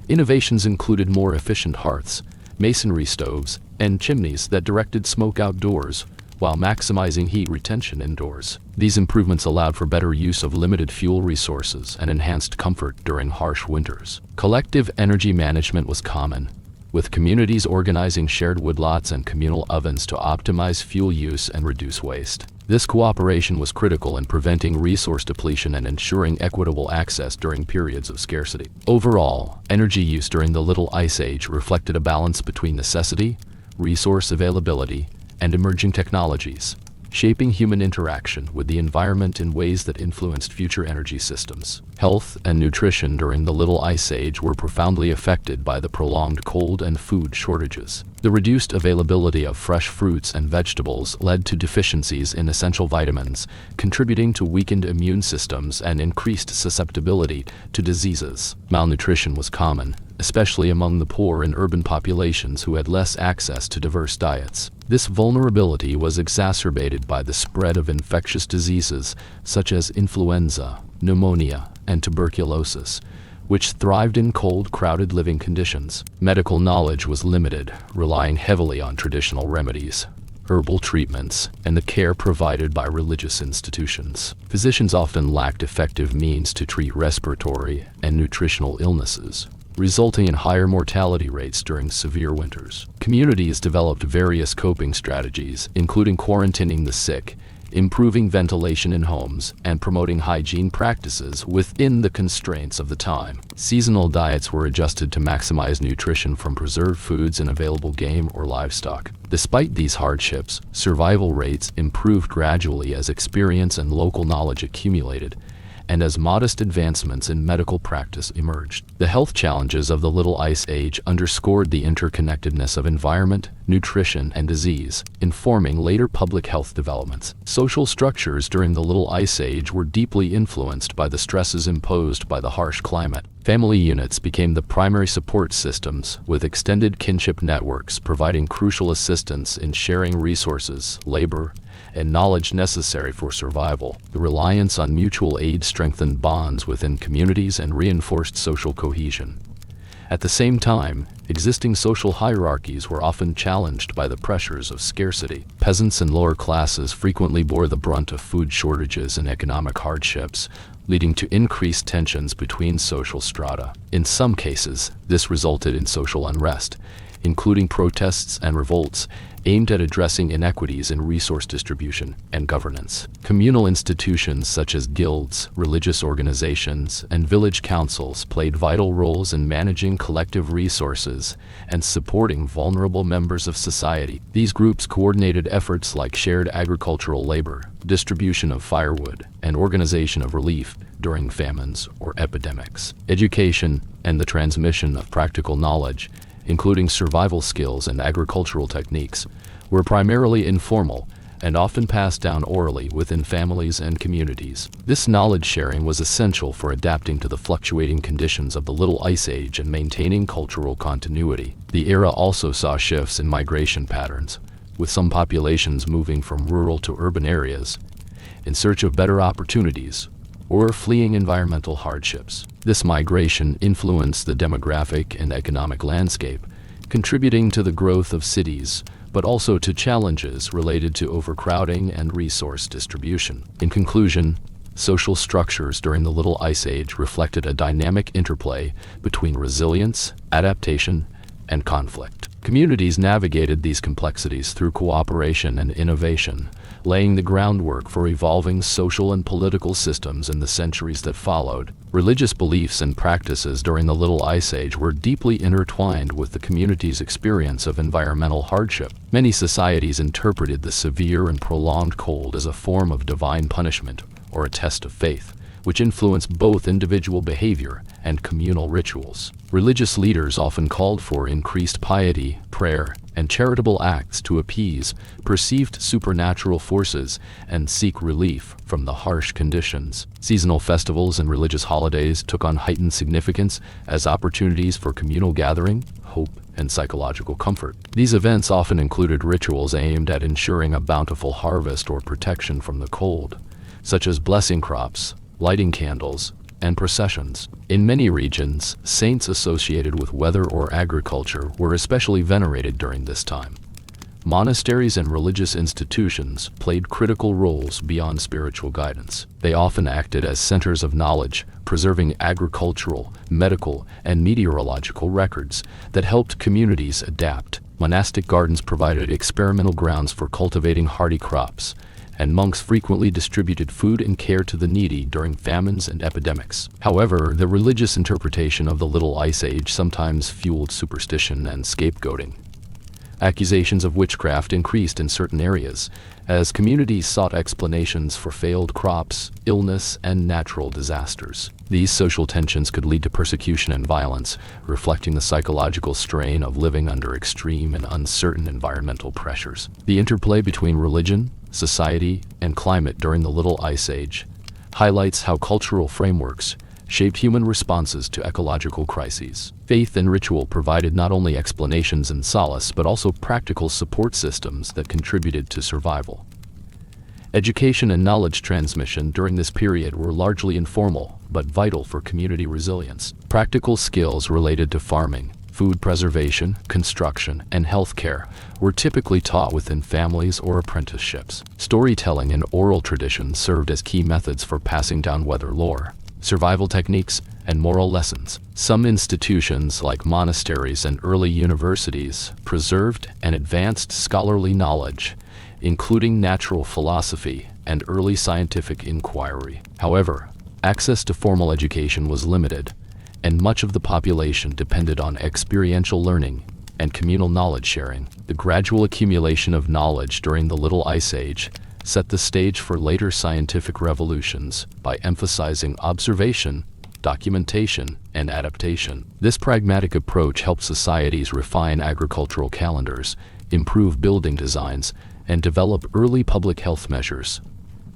Innovations included more efficient hearths, masonry stoves, and chimneys that directed smoke outdoors while maximizing heat retention indoors. These improvements allowed for better use of limited fuel resources and enhanced comfort during harsh winters. Collective energy management was common, with communities organizing shared woodlots and communal ovens to optimize fuel use and reduce waste. This cooperation was critical in preventing resource depletion and ensuring equitable access during periods of scarcity. Overall, energy use during the Little Ice Age reflected a balance between necessity, resource availability, and emerging technologies, shaping human interaction with the environment in ways that influenced future energy systems. Health and nutrition during the Little Ice Age were profoundly affected by the prolonged cold and food shortages. The reduced availability of fresh fruits and vegetables led to deficiencies in essential vitamins, contributing to weakened immune systems and increased susceptibility to diseases. Malnutrition was common, especially among the poor in urban populations who had less access to diverse diets. This vulnerability was exacerbated by the spread of infectious diseases such as influenza, pneumonia, and tuberculosis, which thrived in cold, crowded living conditions. Medical knowledge was limited, relying heavily on traditional remedies, herbal treatments, and the care provided by religious institutions. Physicians often lacked effective means to treat respiratory and nutritional illnesses, resulting in higher mortality rates during severe winters. Communities developed various coping strategies, including quarantining the sick, improving ventilation in homes, and promoting hygiene practices within the constraints of the time. Seasonal diets were adjusted to maximize nutrition from preserved foods and available game or livestock. Despite these hardships, survival rates improved gradually as experience and local knowledge accumulated, and as modest advancements in medical practice emerged. The health challenges of the Little Ice Age underscored the interconnectedness of environment, nutrition, and disease, informing later public health developments. Social structures during the Little Ice Age were deeply influenced by the stresses imposed by the harsh climate. Family units became the primary support systems, with extended kinship networks providing crucial assistance in sharing resources, labor, and knowledge necessary for survival. The reliance on mutual aid strengthened bonds within communities and reinforced social cohesion. At the same time, existing social hierarchies were often challenged by the pressures of scarcity. Peasants and lower classes frequently bore the brunt of food shortages and economic hardships, leading to increased tensions between social strata. In some cases, this resulted in social unrest, including protests and revolts aimed at addressing inequities in resource distribution and governance. Communal institutions such as guilds, religious organizations, and village councils played vital roles in managing collective resources and supporting vulnerable members of society. These groups coordinated efforts like shared agricultural labor, distribution of firewood, and organization of relief during famines or epidemics. Education and the transmission of practical knowledge, including survival skills and agricultural techniques, were primarily informal and often passed down orally within families and communities. This knowledge sharing was essential for adapting to the fluctuating conditions of the Little Ice Age and maintaining cultural continuity. The era also saw shifts in migration patterns, with some populations moving from rural to urban areas in search of better opportunities or fleeing environmental hardships. This migration influenced the demographic and economic landscape, contributing to the growth of cities, but also to challenges related to overcrowding and resource distribution. In conclusion, social structures during the Little Ice Age reflected a dynamic interplay between resilience, adaptation, and conflict. Communities navigated these complexities through cooperation and innovation, laying the groundwork for evolving social and political systems in the centuries that followed. Religious beliefs and practices during the Little Ice Age were deeply intertwined with the community's experience of environmental hardship. Many societies interpreted the severe and prolonged cold as a form of divine punishment or a test of faith, which influence both individual behavior and communal rituals. Religious leaders often called for increased piety, prayer, and charitable acts to appease perceived supernatural forces and seek relief from the harsh conditions. Seasonal festivals and religious holidays took on heightened significance as opportunities for communal gathering, hope, and psychological comfort. These events often included rituals aimed at ensuring a bountiful harvest or protection from the cold, such as blessing crops, lighting candles, and processions. In many regions, saints associated with weather or agriculture were especially venerated during this time. Monasteries and religious institutions played critical roles beyond spiritual guidance. They often acted as centers of knowledge, preserving agricultural, medical, and meteorological records that helped communities adapt. Monastic gardens provided experimental grounds for cultivating hardy crops, and monks frequently distributed food and care to the needy during famines and epidemics. However, the religious interpretation of the Little Ice Age sometimes fueled superstition and scapegoating. Accusations of witchcraft increased in certain areas, as communities sought explanations for failed crops, illness, and natural disasters. These social tensions could lead to persecution and violence, reflecting the psychological strain of living under extreme and uncertain environmental pressures. The interplay between religion, society, and climate during the Little Ice Age highlights how cultural frameworks shaped human responses to ecological crises. Faith and ritual provided not only explanations and solace, but also practical support systems that contributed to survival. Education and knowledge transmission during this period were largely informal, but vital for community resilience. Practical skills related to farming, food preservation, construction, and healthcare were typically taught within families or apprenticeships. Storytelling and oral traditions served as key methods for passing down weather lore, survival techniques, and moral lessons. Some institutions, like monasteries and early universities, preserved and advanced scholarly knowledge, including natural philosophy and early scientific inquiry. However, access to formal education was limited, and much of the population depended on experiential learning and communal knowledge sharing. The gradual accumulation of knowledge during the Little Ice Age set the stage for later scientific revolutions by emphasizing observation, documentation, and adaptation. This pragmatic approach helped societies refine agricultural calendars, improve building designs, and develop early public health measures.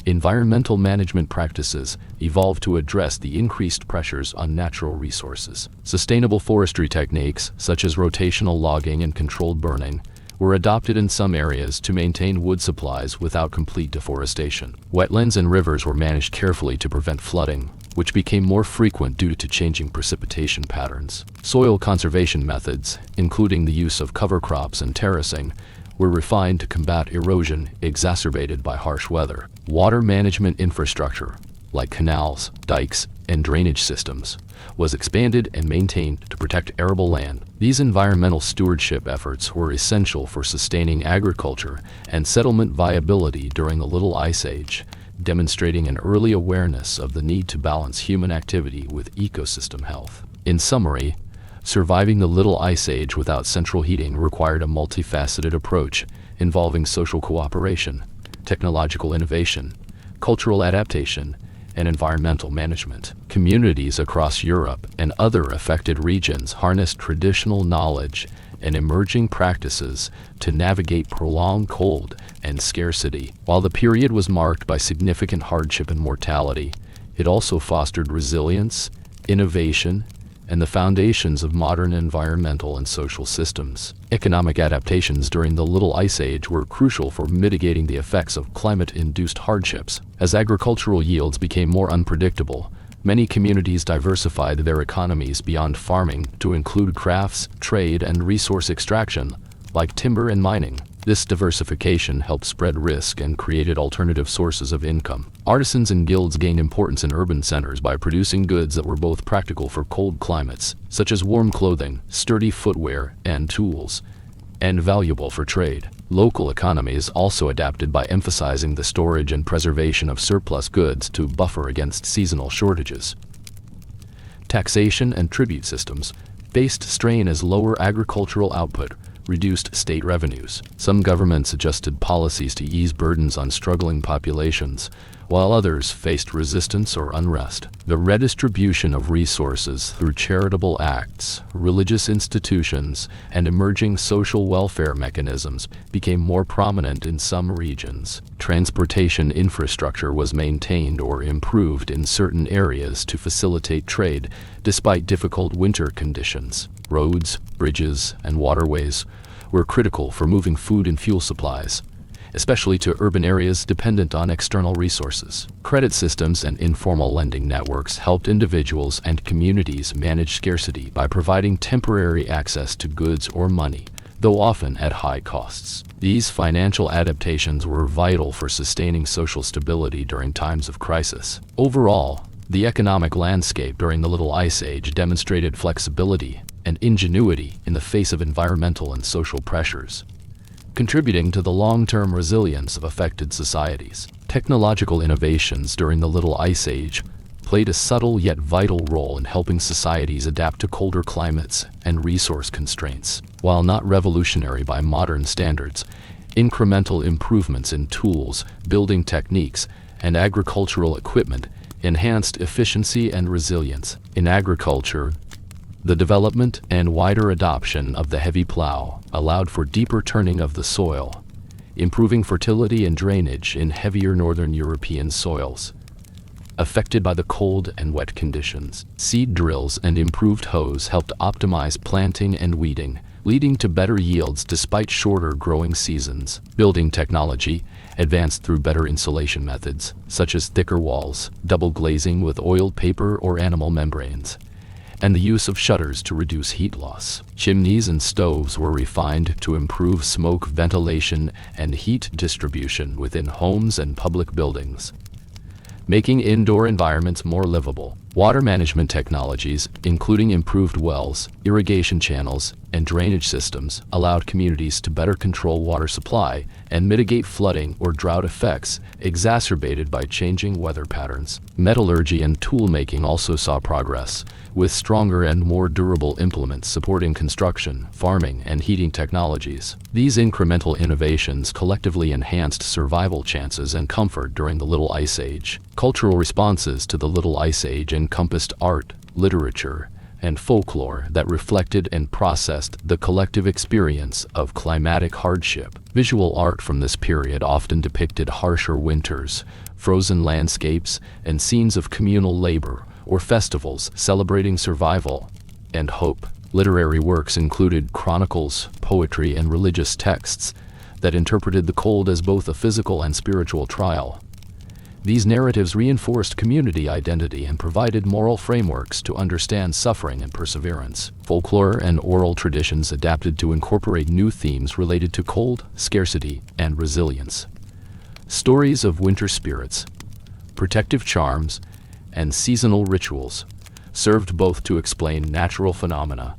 Environmental management practices evolved to address the increased pressures on natural resources. Sustainable forestry techniques, such as rotational logging and controlled burning, were adopted in some areas to maintain wood supplies without complete deforestation. Wetlands and rivers were managed carefully to prevent flooding, which became more frequent due to changing precipitation patterns. Soil conservation methods, including the use of cover crops and terracing, were refined to combat erosion exacerbated by harsh weather. Water management infrastructure, like canals, dikes, and drainage systems, was expanded and maintained to protect arable land. These environmental stewardship efforts were essential for sustaining agriculture and settlement viability during the Little Ice Age, demonstrating an early awareness of the need to balance human activity with ecosystem health. In summary, surviving the Little Ice Age without central heating required a multifaceted approach involving social cooperation, technological innovation, cultural adaptation, and environmental management. Communities across Europe and other affected regions harnessed traditional knowledge and emerging practices to navigate prolonged cold and scarcity. While the period was marked by significant hardship and mortality, it also fostered resilience, innovation, and the foundations of modern environmental and social systems. Economic adaptations during the Little Ice Age were crucial for mitigating the effects of climate-induced hardships. As agricultural yields became more unpredictable, many communities diversified their economies beyond farming to include crafts, trade, and resource extraction, like timber and mining. This diversification helped spread risk and created alternative sources of income. Artisans and guilds gained importance in urban centers by producing goods that were both practical for cold climates, such as warm clothing, sturdy footwear, and tools, and valuable for trade. Local economies also adapted by emphasizing the storage and preservation of surplus goods to buffer against seasonal shortages. Taxation and tribute systems faced strain as lower agricultural output reduced state revenues. Some governments adjusted policies to ease burdens on struggling populations, while others faced resistance or unrest. The redistribution of resources through charitable acts, religious institutions, and emerging social welfare mechanisms became more prominent in some regions. Transportation infrastructure was maintained or improved in certain areas to facilitate trade, despite difficult winter conditions. Roads, bridges, and waterways were critical for moving food and fuel supplies, especially to urban areas dependent on external resources. Credit systems and informal lending networks helped individuals and communities manage scarcity by providing temporary access to goods or money, though often at high costs. These financial adaptations were vital for sustaining social stability during times of crisis. Overall, the economic landscape during the Little Ice Age demonstrated flexibility and ingenuity in the face of environmental and social pressures, contributing to the long-term resilience of affected societies. Technological innovations during the Little Ice Age played a subtle yet vital role in helping societies adapt to colder climates and resource constraints. While not revolutionary by modern standards, incremental improvements in tools, building techniques, and agricultural equipment enhanced efficiency and resilience. In agriculture, the development and wider adoption of the heavy plow allowed for deeper turning of the soil, improving fertility and drainage in heavier northern European soils affected by the cold and wet conditions. Seed drills and improved hoes helped optimize planting and weeding, leading to better yields despite shorter growing seasons. Building technology advanced through better insulation methods, such as thicker walls, double glazing with oiled paper or animal membranes, and the use of shutters to reduce heat loss. Chimneys and stoves were refined to improve smoke ventilation and heat distribution within homes and public buildings, making indoor environments more livable. Water management technologies, including improved wells, irrigation channels, and drainage systems, allowed communities to better control water supply and mitigate flooding or drought effects exacerbated by changing weather patterns. Metallurgy and tool-making also saw progress, with stronger and more durable implements supporting construction, farming, and heating technologies. These incremental innovations collectively enhanced survival chances and comfort during the Little Ice Age. Cultural responses to the Little Ice Age encompassed art, literature, and folklore that reflected and processed the collective experience of climatic hardship. Visual art from this period often depicted harsher winters, frozen landscapes, and scenes of communal labor or festivals celebrating survival and hope. Literary works included chronicles, poetry, and religious texts that interpreted the cold as both a physical and spiritual trial. These narratives reinforced community identity and provided moral frameworks to understand suffering and perseverance. Folklore and oral traditions adapted to incorporate new themes related to cold, scarcity, and resilience. Stories of winter spirits, protective charms, and seasonal rituals served both to explain natural phenomena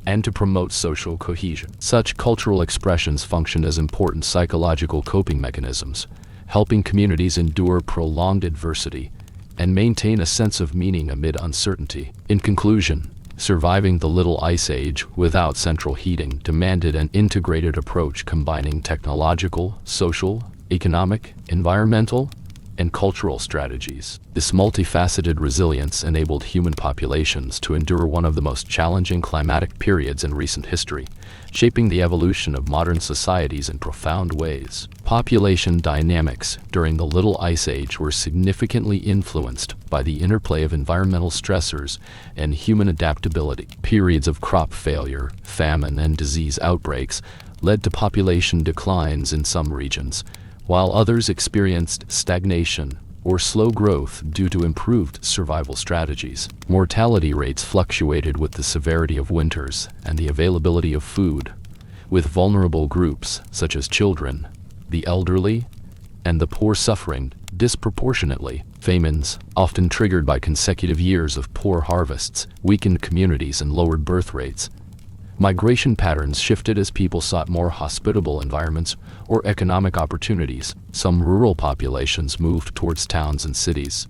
and to promote social cohesion. Such cultural expressions functioned as important psychological coping mechanisms, helping communities endure prolonged adversity and maintain a sense of meaning amid uncertainty. In conclusion, surviving the Little Ice Age without central heating demanded an integrated approach combining technological, social, economic, environmental, and cultural strategies. This multifaceted resilience enabled human populations to endure one of the most challenging climatic periods in recent history, shaping the evolution of modern societies in profound ways. Population dynamics during the Little Ice Age were significantly influenced by the interplay of environmental stressors and human adaptability. Periods of crop failure, famine, and disease outbreaks led to population declines in some regions, while others experienced stagnation or slow growth due to improved survival strategies. Mortality rates fluctuated with the severity of winters and the availability of food, with vulnerable groups such as children, the elderly, and the poor suffering disproportionately. Famines, often triggered by consecutive years of poor harvests, weakened communities and lowered birth rates. Migration patterns shifted as people sought more hospitable environments or economic opportunities. Some rural populations moved towards towns and cities,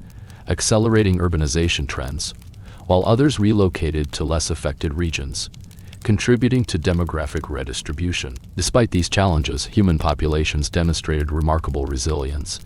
accelerating urbanization trends, while others relocated to less affected regions, contributing to demographic redistribution. Despite these challenges, human populations demonstrated remarkable resilience.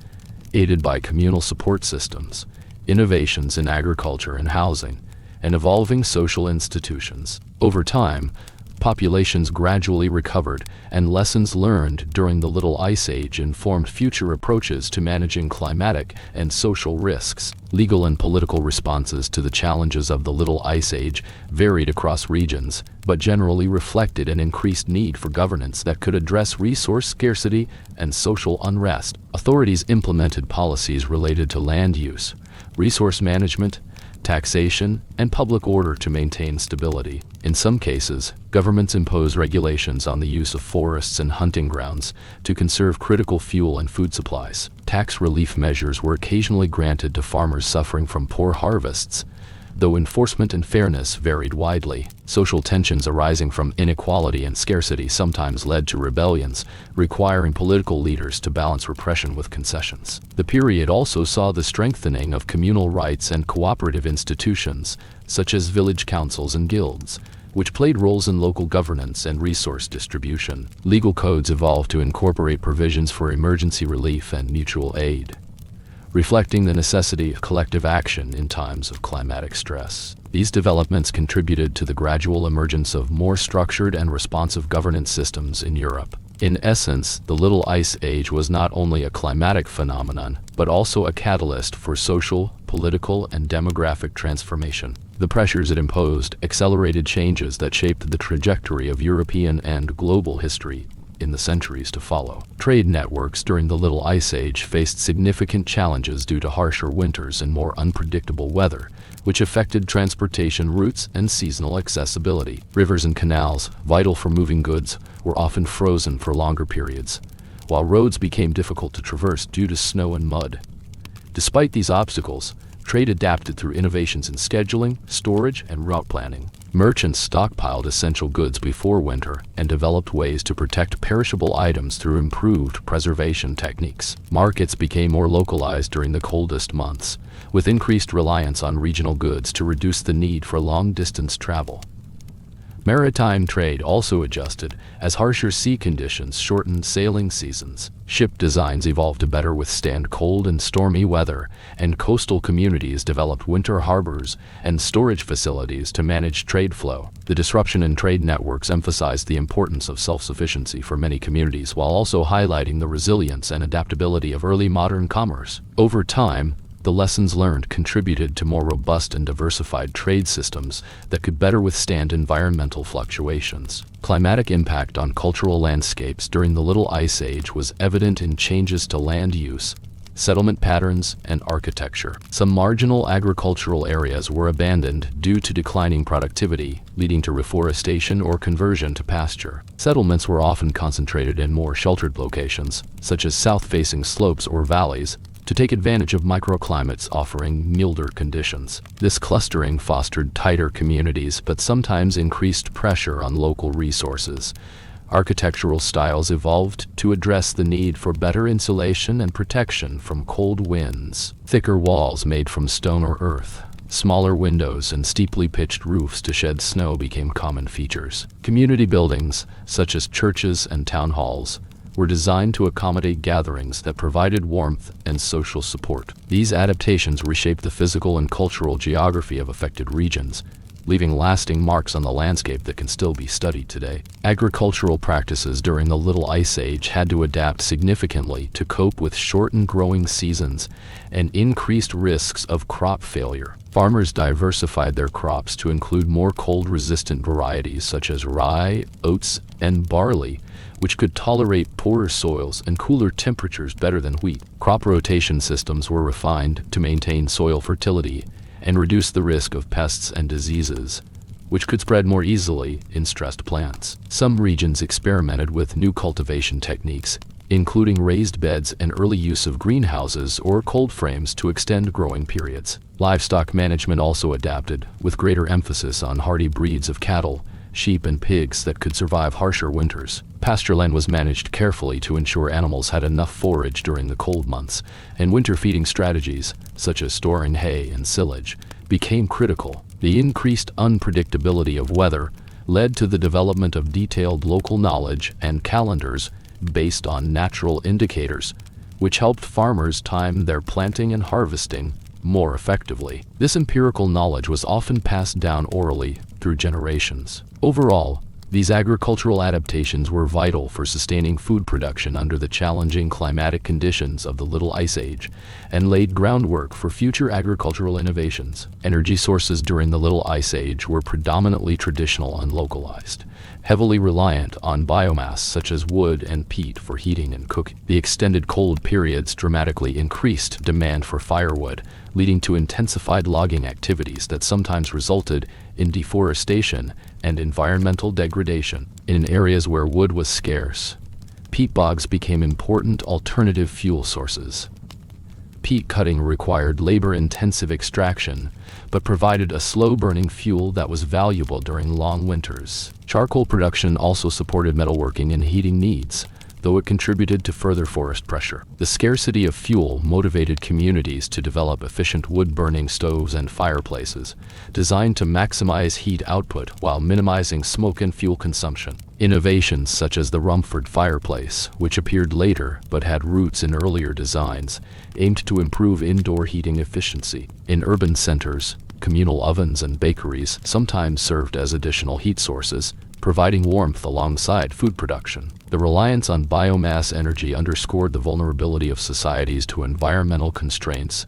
aided by communal support systems, innovations in agriculture and housing, and evolving social institutions. Over time, populations gradually recovered, and lessons learned during the Little Ice Age informed future approaches to managing climatic and social risks. Legal and political responses to the challenges of the Little Ice Age varied across regions, but generally reflected an increased need for governance that could address resource scarcity and social unrest. Authorities implemented policies related to land use, resource management, taxation, and public order to maintain stability. In some cases, governments impose regulations on the use of forests and hunting grounds to conserve critical fuel and food supplies. Tax relief measures were occasionally granted to farmers suffering from poor harvests, though enforcement and fairness varied widely. Social tensions arising from inequality and scarcity sometimes led to rebellions, requiring political leaders to balance repression with concessions. The period also saw the strengthening of communal rights and cooperative institutions, such as village councils and guilds, which played roles in local governance and resource distribution. Legal codes evolved to incorporate provisions for emergency relief and mutual aid, reflecting the necessity of collective action in times of climatic stress. These developments contributed to the gradual emergence of more structured and responsive governance systems in Europe. In essence, the Little Ice Age was not only a climatic phenomenon, but also a catalyst for social, political, and demographic transformation. The pressures it imposed accelerated changes that shaped the trajectory of European and global history in the centuries to follow. Trade networks during the Little Ice Age faced significant challenges due to harsher winters and more unpredictable weather, which affected transportation routes and seasonal accessibility. Rivers and canals, vital for moving goods, were often frozen for longer periods, while roads became difficult to traverse due to snow and mud. Despite these obstacles, trade adapted through innovations in scheduling, storage, and route planning. Merchants stockpiled essential goods before winter and developed ways to protect perishable items through improved preservation techniques. Markets became more localized during the coldest months, with increased reliance on regional goods to reduce the need for long-distance travel. Maritime trade also adjusted as harsher sea conditions shortened sailing seasons. Ship designs evolved to better withstand cold and stormy weather, and coastal communities developed winter harbors and storage facilities to manage trade flow. The disruption in trade networks emphasized the importance of self-sufficiency for many communities while also highlighting the resilience and adaptability of early modern commerce. Over time, the lessons learned contributed to more robust and diversified trade systems that could better withstand environmental fluctuations. Climatic impact on cultural landscapes during the Little Ice Age was evident in changes to land use, settlement patterns, and architecture. Some marginal agricultural areas were abandoned due to declining productivity, leading to reforestation or conversion to pasture. Settlements were often concentrated in more sheltered locations, such as south-facing slopes or valleys, to take advantage of microclimates offering milder conditions. This clustering fostered tighter communities but sometimes increased pressure on local resources. Architectural styles evolved to address the need for better insulation and protection from cold winds. Thicker walls made from stone or earth, smaller windows, and steeply pitched roofs to shed snow became common features. Community buildings, such as churches and town halls, were designed to accommodate gatherings that provided warmth and social support. These adaptations reshaped the physical and cultural geography of affected regions, leaving lasting marks on the landscape that can still be studied today. Agricultural practices during the Little Ice Age had to adapt significantly to cope with shortened growing seasons and increased risks of crop failure. Farmers diversified their crops to include more cold-resistant varieties such as rye, oats, and barley, which could tolerate poorer soils and cooler temperatures better than wheat. Crop rotation systems were refined to maintain soil fertility and reduce the risk of pests and diseases, which could spread more easily in stressed plants. Some regions experimented with new cultivation techniques, including raised beds and early use of greenhouses or cold frames to extend growing periods. Livestock management also adapted, with greater emphasis on hardy breeds of cattle, sheep, and pigs that could survive harsher winters. Pasture land was managed carefully to ensure animals had enough forage during the cold months, and winter feeding strategies, such as storing hay and silage, became critical. The increased unpredictability of weather led to the development of detailed local knowledge and calendars based on natural indicators, which helped farmers time their planting and harvesting more effectively. This empirical knowledge was often passed down orally through generations. Overall, these agricultural adaptations were vital for sustaining food production under the challenging climatic conditions of the Little Ice Age and laid groundwork for future agricultural innovations. Energy sources during the Little Ice Age were predominantly traditional and localized, heavily reliant on biomass such as wood and peat for heating and cooking. The extended cold periods dramatically increased demand for firewood, leading to intensified logging activities that sometimes resulted in deforestation and environmental degradation. In areas where wood was scarce, peat bogs became important alternative fuel sources. Peat cutting required labor-intensive extraction, but provided a slow-burning fuel that was valuable during long winters. Charcoal production also supported metalworking and heating needs, though it contributed to further forest pressure. The scarcity of fuel motivated communities to develop efficient wood-burning stoves and fireplaces, designed to maximize heat output while minimizing smoke and fuel consumption. Innovations such as the Rumford fireplace, which appeared later but had roots in earlier designs, aimed to improve indoor heating efficiency. In urban centers, communal ovens and bakeries sometimes served as additional heat sources, providing warmth alongside food production. The reliance on biomass energy underscored the vulnerability of societies to environmental constraints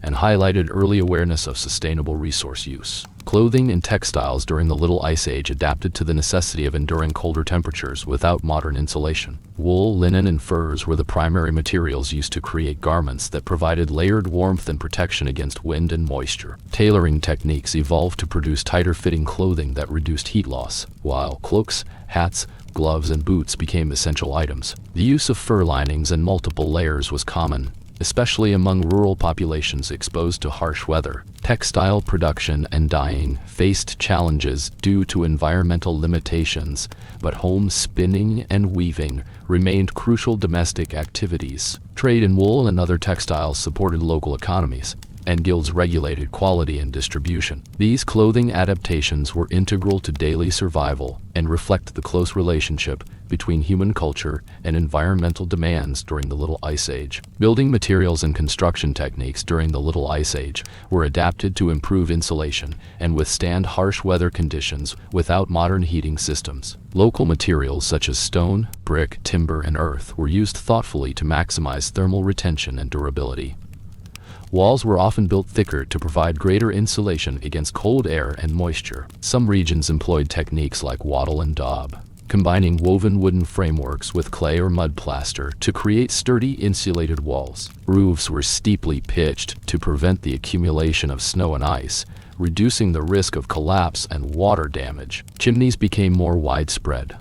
and highlighted early awareness of sustainable resource use. Clothing and textiles during the Little Ice Age adapted to the necessity of enduring colder temperatures without modern insulation. Wool, linen, and furs were the primary materials used to create garments that provided layered warmth and protection against wind and moisture. Tailoring techniques evolved to produce tighter-fitting clothing that reduced heat loss, while cloaks, hats, gloves, and boots became essential items. The use of fur linings and multiple layers was common, especially among rural populations exposed to harsh weather. Textile production and dyeing faced challenges due to environmental limitations, but home spinning and weaving remained crucial domestic activities. Trade in wool and other textiles supported local economies, and guilds regulated quality and distribution. These clothing adaptations were integral to daily survival and reflect the close relationship between human culture and environmental demands during the Little Ice Age. Building materials and construction techniques during the Little Ice Age were adapted to improve insulation and withstand harsh weather conditions without modern heating systems. Local materials such as stone, brick, timber, and earth were used thoughtfully to maximize thermal retention and durability. Walls were often built thicker to provide greater insulation against cold air and moisture. Some regions employed techniques like wattle and daub, combining woven wooden frameworks with clay or mud plaster to create sturdy insulated walls. Roofs were steeply pitched to prevent the accumulation of snow and ice, reducing the risk of collapse and water damage. Chimneys became more widespread,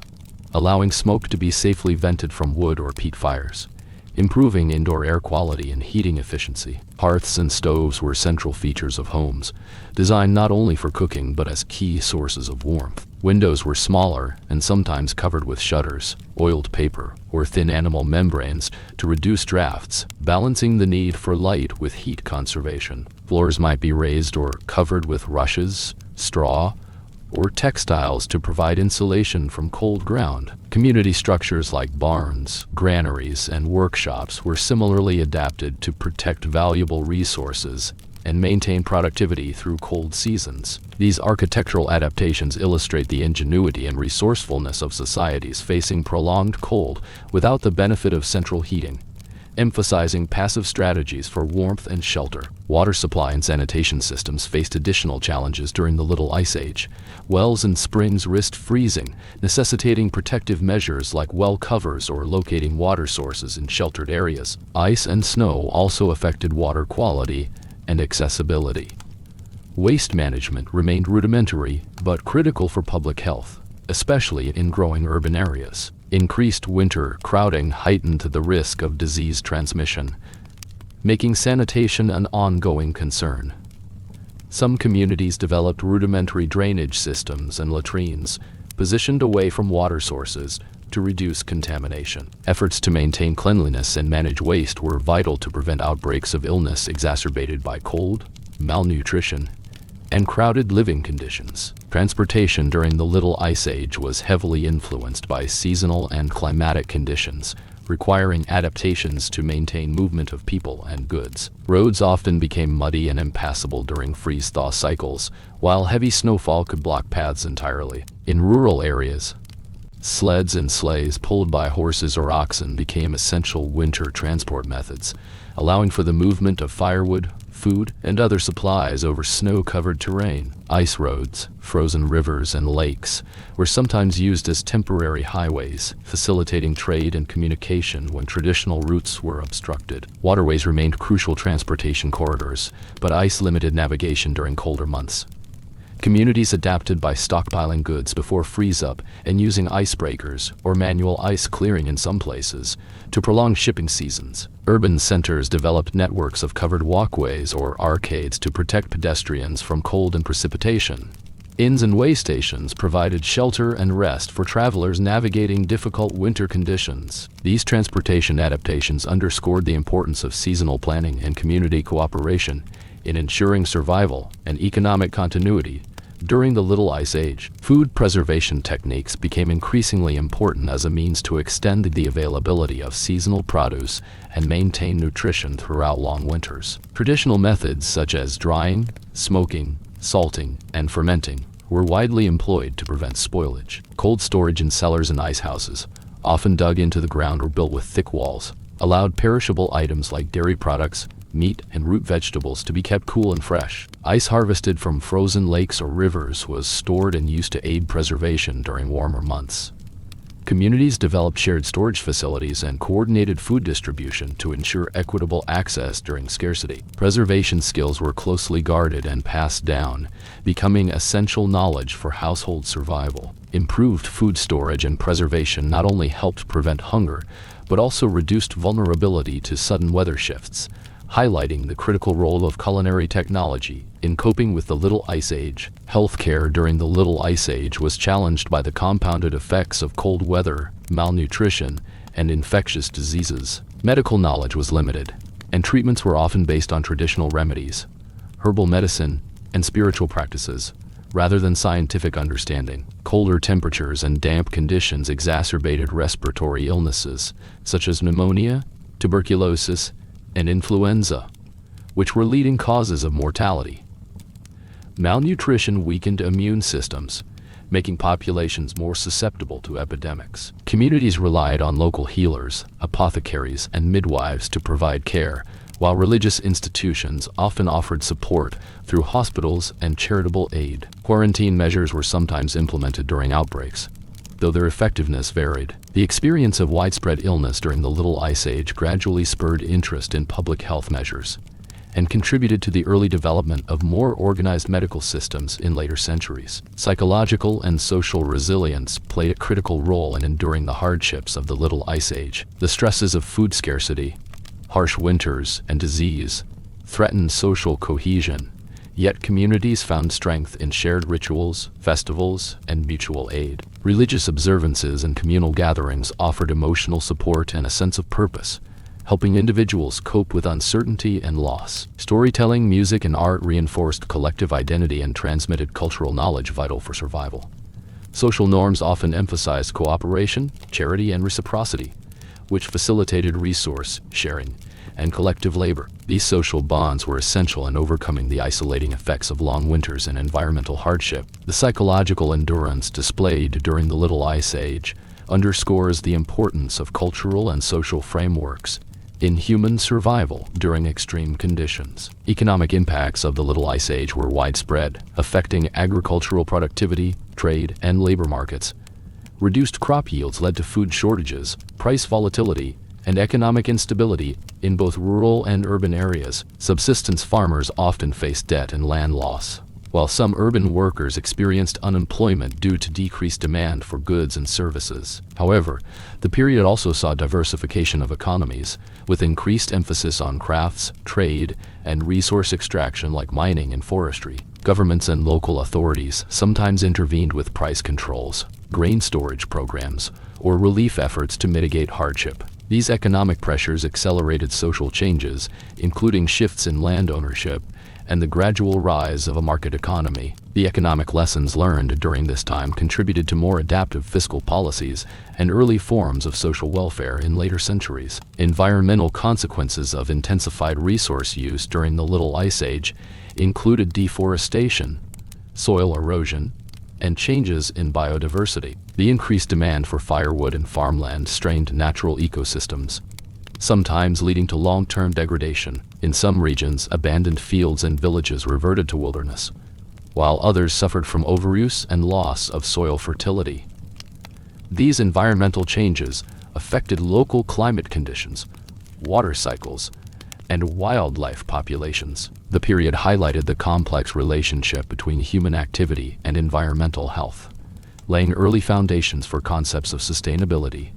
allowing smoke to be safely vented from wood or peat fires, improving indoor air quality and heating efficiency. Hearths and stoves were central features of homes, designed not only for cooking but as key sources of warmth. Windows were smaller and sometimes covered with shutters, oiled paper, or thin animal membranes to reduce drafts, balancing the need for light with heat conservation. Floors might be raised or covered with rushes, straw, or textiles to provide insulation from cold ground. Community structures like barns, granaries, and workshops were similarly adapted to protect valuable resources and maintain productivity through cold seasons. These architectural adaptations illustrate the ingenuity and resourcefulness of societies facing prolonged cold without the benefit of central heating, emphasizing passive strategies for warmth and shelter. Water supply and sanitation systems faced additional challenges during the Little Ice Age. Wells and springs risked freezing, necessitating protective measures like well covers or locating water sources in sheltered areas. Ice and snow also affected water quality and accessibility. Waste management remained rudimentary but critical for public health, especially in growing urban areas. Increased winter crowding heightened the risk of disease transmission, making sanitation an ongoing concern. Some communities developed rudimentary drainage systems and latrines, positioned away from water sources, to reduce contamination. Efforts to maintain cleanliness and manage waste were vital to prevent outbreaks of illness exacerbated by cold, malnutrition, and crowded living conditions. Transportation during the Little Ice Age was heavily influenced by seasonal and climatic conditions, requiring adaptations to maintain movement of people and goods. Roads often became muddy and impassable during freeze-thaw cycles, while heavy snowfall could block paths entirely. In rural areas, sleds and sleighs pulled by horses or oxen became essential winter transport methods, allowing for the movement of firewood, food, and other supplies over snow-covered terrain. Ice roads, frozen rivers, and lakes were sometimes used as temporary highways, facilitating trade and communication when traditional routes were obstructed. Waterways remained crucial transportation corridors, but ice limited navigation during colder months. Communities adapted by stockpiling goods before freeze-up and using icebreakers or manual ice clearing in some places to prolong shipping seasons. Urban centers developed networks of covered walkways or arcades to protect pedestrians from cold and precipitation. Inns and way stations provided shelter and rest for travelers navigating difficult winter conditions. These transportation adaptations underscored the importance of seasonal planning and community cooperation in ensuring survival and economic continuity during the Little Ice Age. Food preservation techniques became increasingly important as a means to extend the availability of seasonal produce and maintain nutrition throughout long winters. Traditional methods such as drying, smoking, salting, and fermenting were widely employed to prevent spoilage. Cold storage in cellars and ice houses, often dug into the ground or built with thick walls, allowed perishable items like dairy products, meat, and root vegetables to be kept cool and fresh. Ice harvested from frozen lakes or rivers was stored and used to aid preservation during warmer months. Communities developed shared storage facilities and coordinated food distribution to ensure equitable access during scarcity. Preservation skills were closely guarded and passed down, becoming essential knowledge for household survival. Improved food storage and preservation not only helped prevent hunger, but also reduced vulnerability to sudden weather shifts, highlighting the critical role of culinary technology in coping with the Little Ice Age. Healthcare during the Little Ice Age was challenged by the compounded effects of cold weather, malnutrition, and infectious diseases. Medical knowledge was limited, and treatments were often based on traditional remedies, herbal medicine, and spiritual practices, rather than scientific understanding. Colder temperatures and damp conditions exacerbated respiratory illnesses, such as pneumonia, tuberculosis, and influenza, which were leading causes of mortality. Malnutrition weakened immune systems, making populations more susceptible to epidemics. Communities relied on local healers, apothecaries, and midwives to provide care, while religious institutions often offered support through hospitals and charitable aid. Quarantine measures were sometimes implemented during outbreaks, though their effectiveness varied. The experience of widespread illness during the Little Ice Age gradually spurred interest in public health measures and contributed to the early development of more organized medical systems in later centuries. Psychological and social resilience played a critical role in enduring the hardships of the Little Ice Age. The stresses of food scarcity, harsh winters, and disease threatened social cohesion, yet communities found strength in shared rituals, festivals, and mutual aid. Religious observances and communal gatherings offered emotional support and a sense of purpose, helping individuals cope with uncertainty and loss. Storytelling, music, and art reinforced collective identity and transmitted cultural knowledge vital for survival. Social norms often emphasized cooperation, charity, and reciprocity, which facilitated resource sharing and collective labor. These social bonds were essential in overcoming the isolating effects of long winters and environmental hardship. The psychological endurance displayed during the Little Ice Age underscores the importance of cultural and social frameworks in human survival during extreme conditions. Economic impacts of the Little Ice Age were widespread, affecting agricultural productivity, trade, and labor markets. Reduced crop yields led to food shortages, price volatility, and economic instability in both rural and urban areas. Subsistence farmers often faced debt and land loss, while some urban workers experienced unemployment due to decreased demand for goods and services. However, the period also saw diversification of economies, with increased emphasis on crafts, trade, and resource extraction like mining and forestry. Governments and local authorities sometimes intervened with price controls, grain storage programs, or relief efforts to mitigate hardship. These economic pressures accelerated social changes, including shifts in land ownership and the gradual rise of a market economy. The economic lessons learned during this time contributed to more adaptive fiscal policies and early forms of social welfare in later centuries. Environmental consequences of intensified resource use during the Little Ice Age included deforestation, soil erosion, and changes in biodiversity. The increased demand for firewood and farmland strained natural ecosystems, sometimes leading to long-term degradation. In some regions, abandoned fields and villages reverted to wilderness, while others suffered from overuse and loss of soil fertility. These environmental changes affected local climate conditions, water cycles, and wildlife populations. The period highlighted the complex relationship between human activity and environmental health, laying early foundations for concepts of sustainability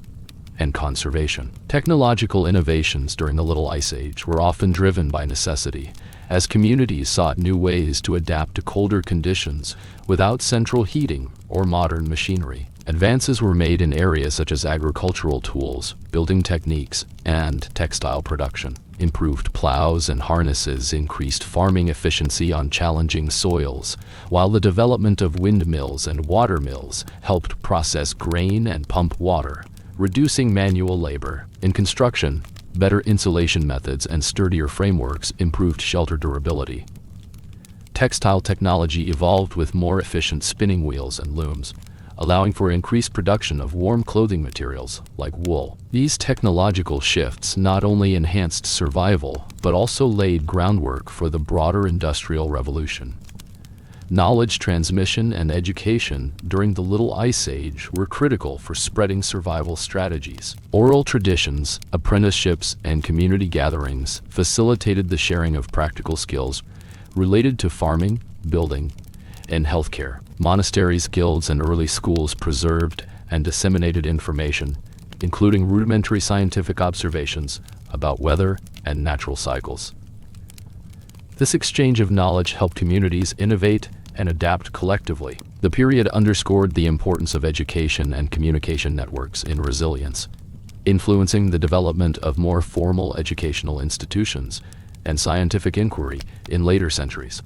and conservation. Technological innovations during the Little Ice Age were often driven by necessity, as communities sought new ways to adapt to colder conditions without central heating or modern machinery. Advances were made in areas such as agricultural tools, building techniques, and textile production. Improved plows and harnesses increased farming efficiency on challenging soils, while the development of windmills and water mills helped process grain and pump water, reducing manual labor. In construction, better insulation methods and sturdier frameworks improved shelter durability. Textile technology evolved with more efficient spinning wheels and looms, allowing for increased production of warm clothing materials like wool. These technological shifts not only enhanced survival, but also laid groundwork for the broader industrial revolution. Knowledge transmission and education during the Little Ice Age were critical for spreading survival strategies. Oral traditions, apprenticeships, and community gatherings facilitated the sharing of practical skills related to farming, building, and healthcare. Monasteries, guilds, and early schools preserved and disseminated information, including rudimentary scientific observations about weather and natural cycles. This exchange of knowledge helped communities innovate and adapt collectively. The period underscored the importance of education and communication networks in resilience, influencing the development of more formal educational institutions and scientific inquiry in later centuries.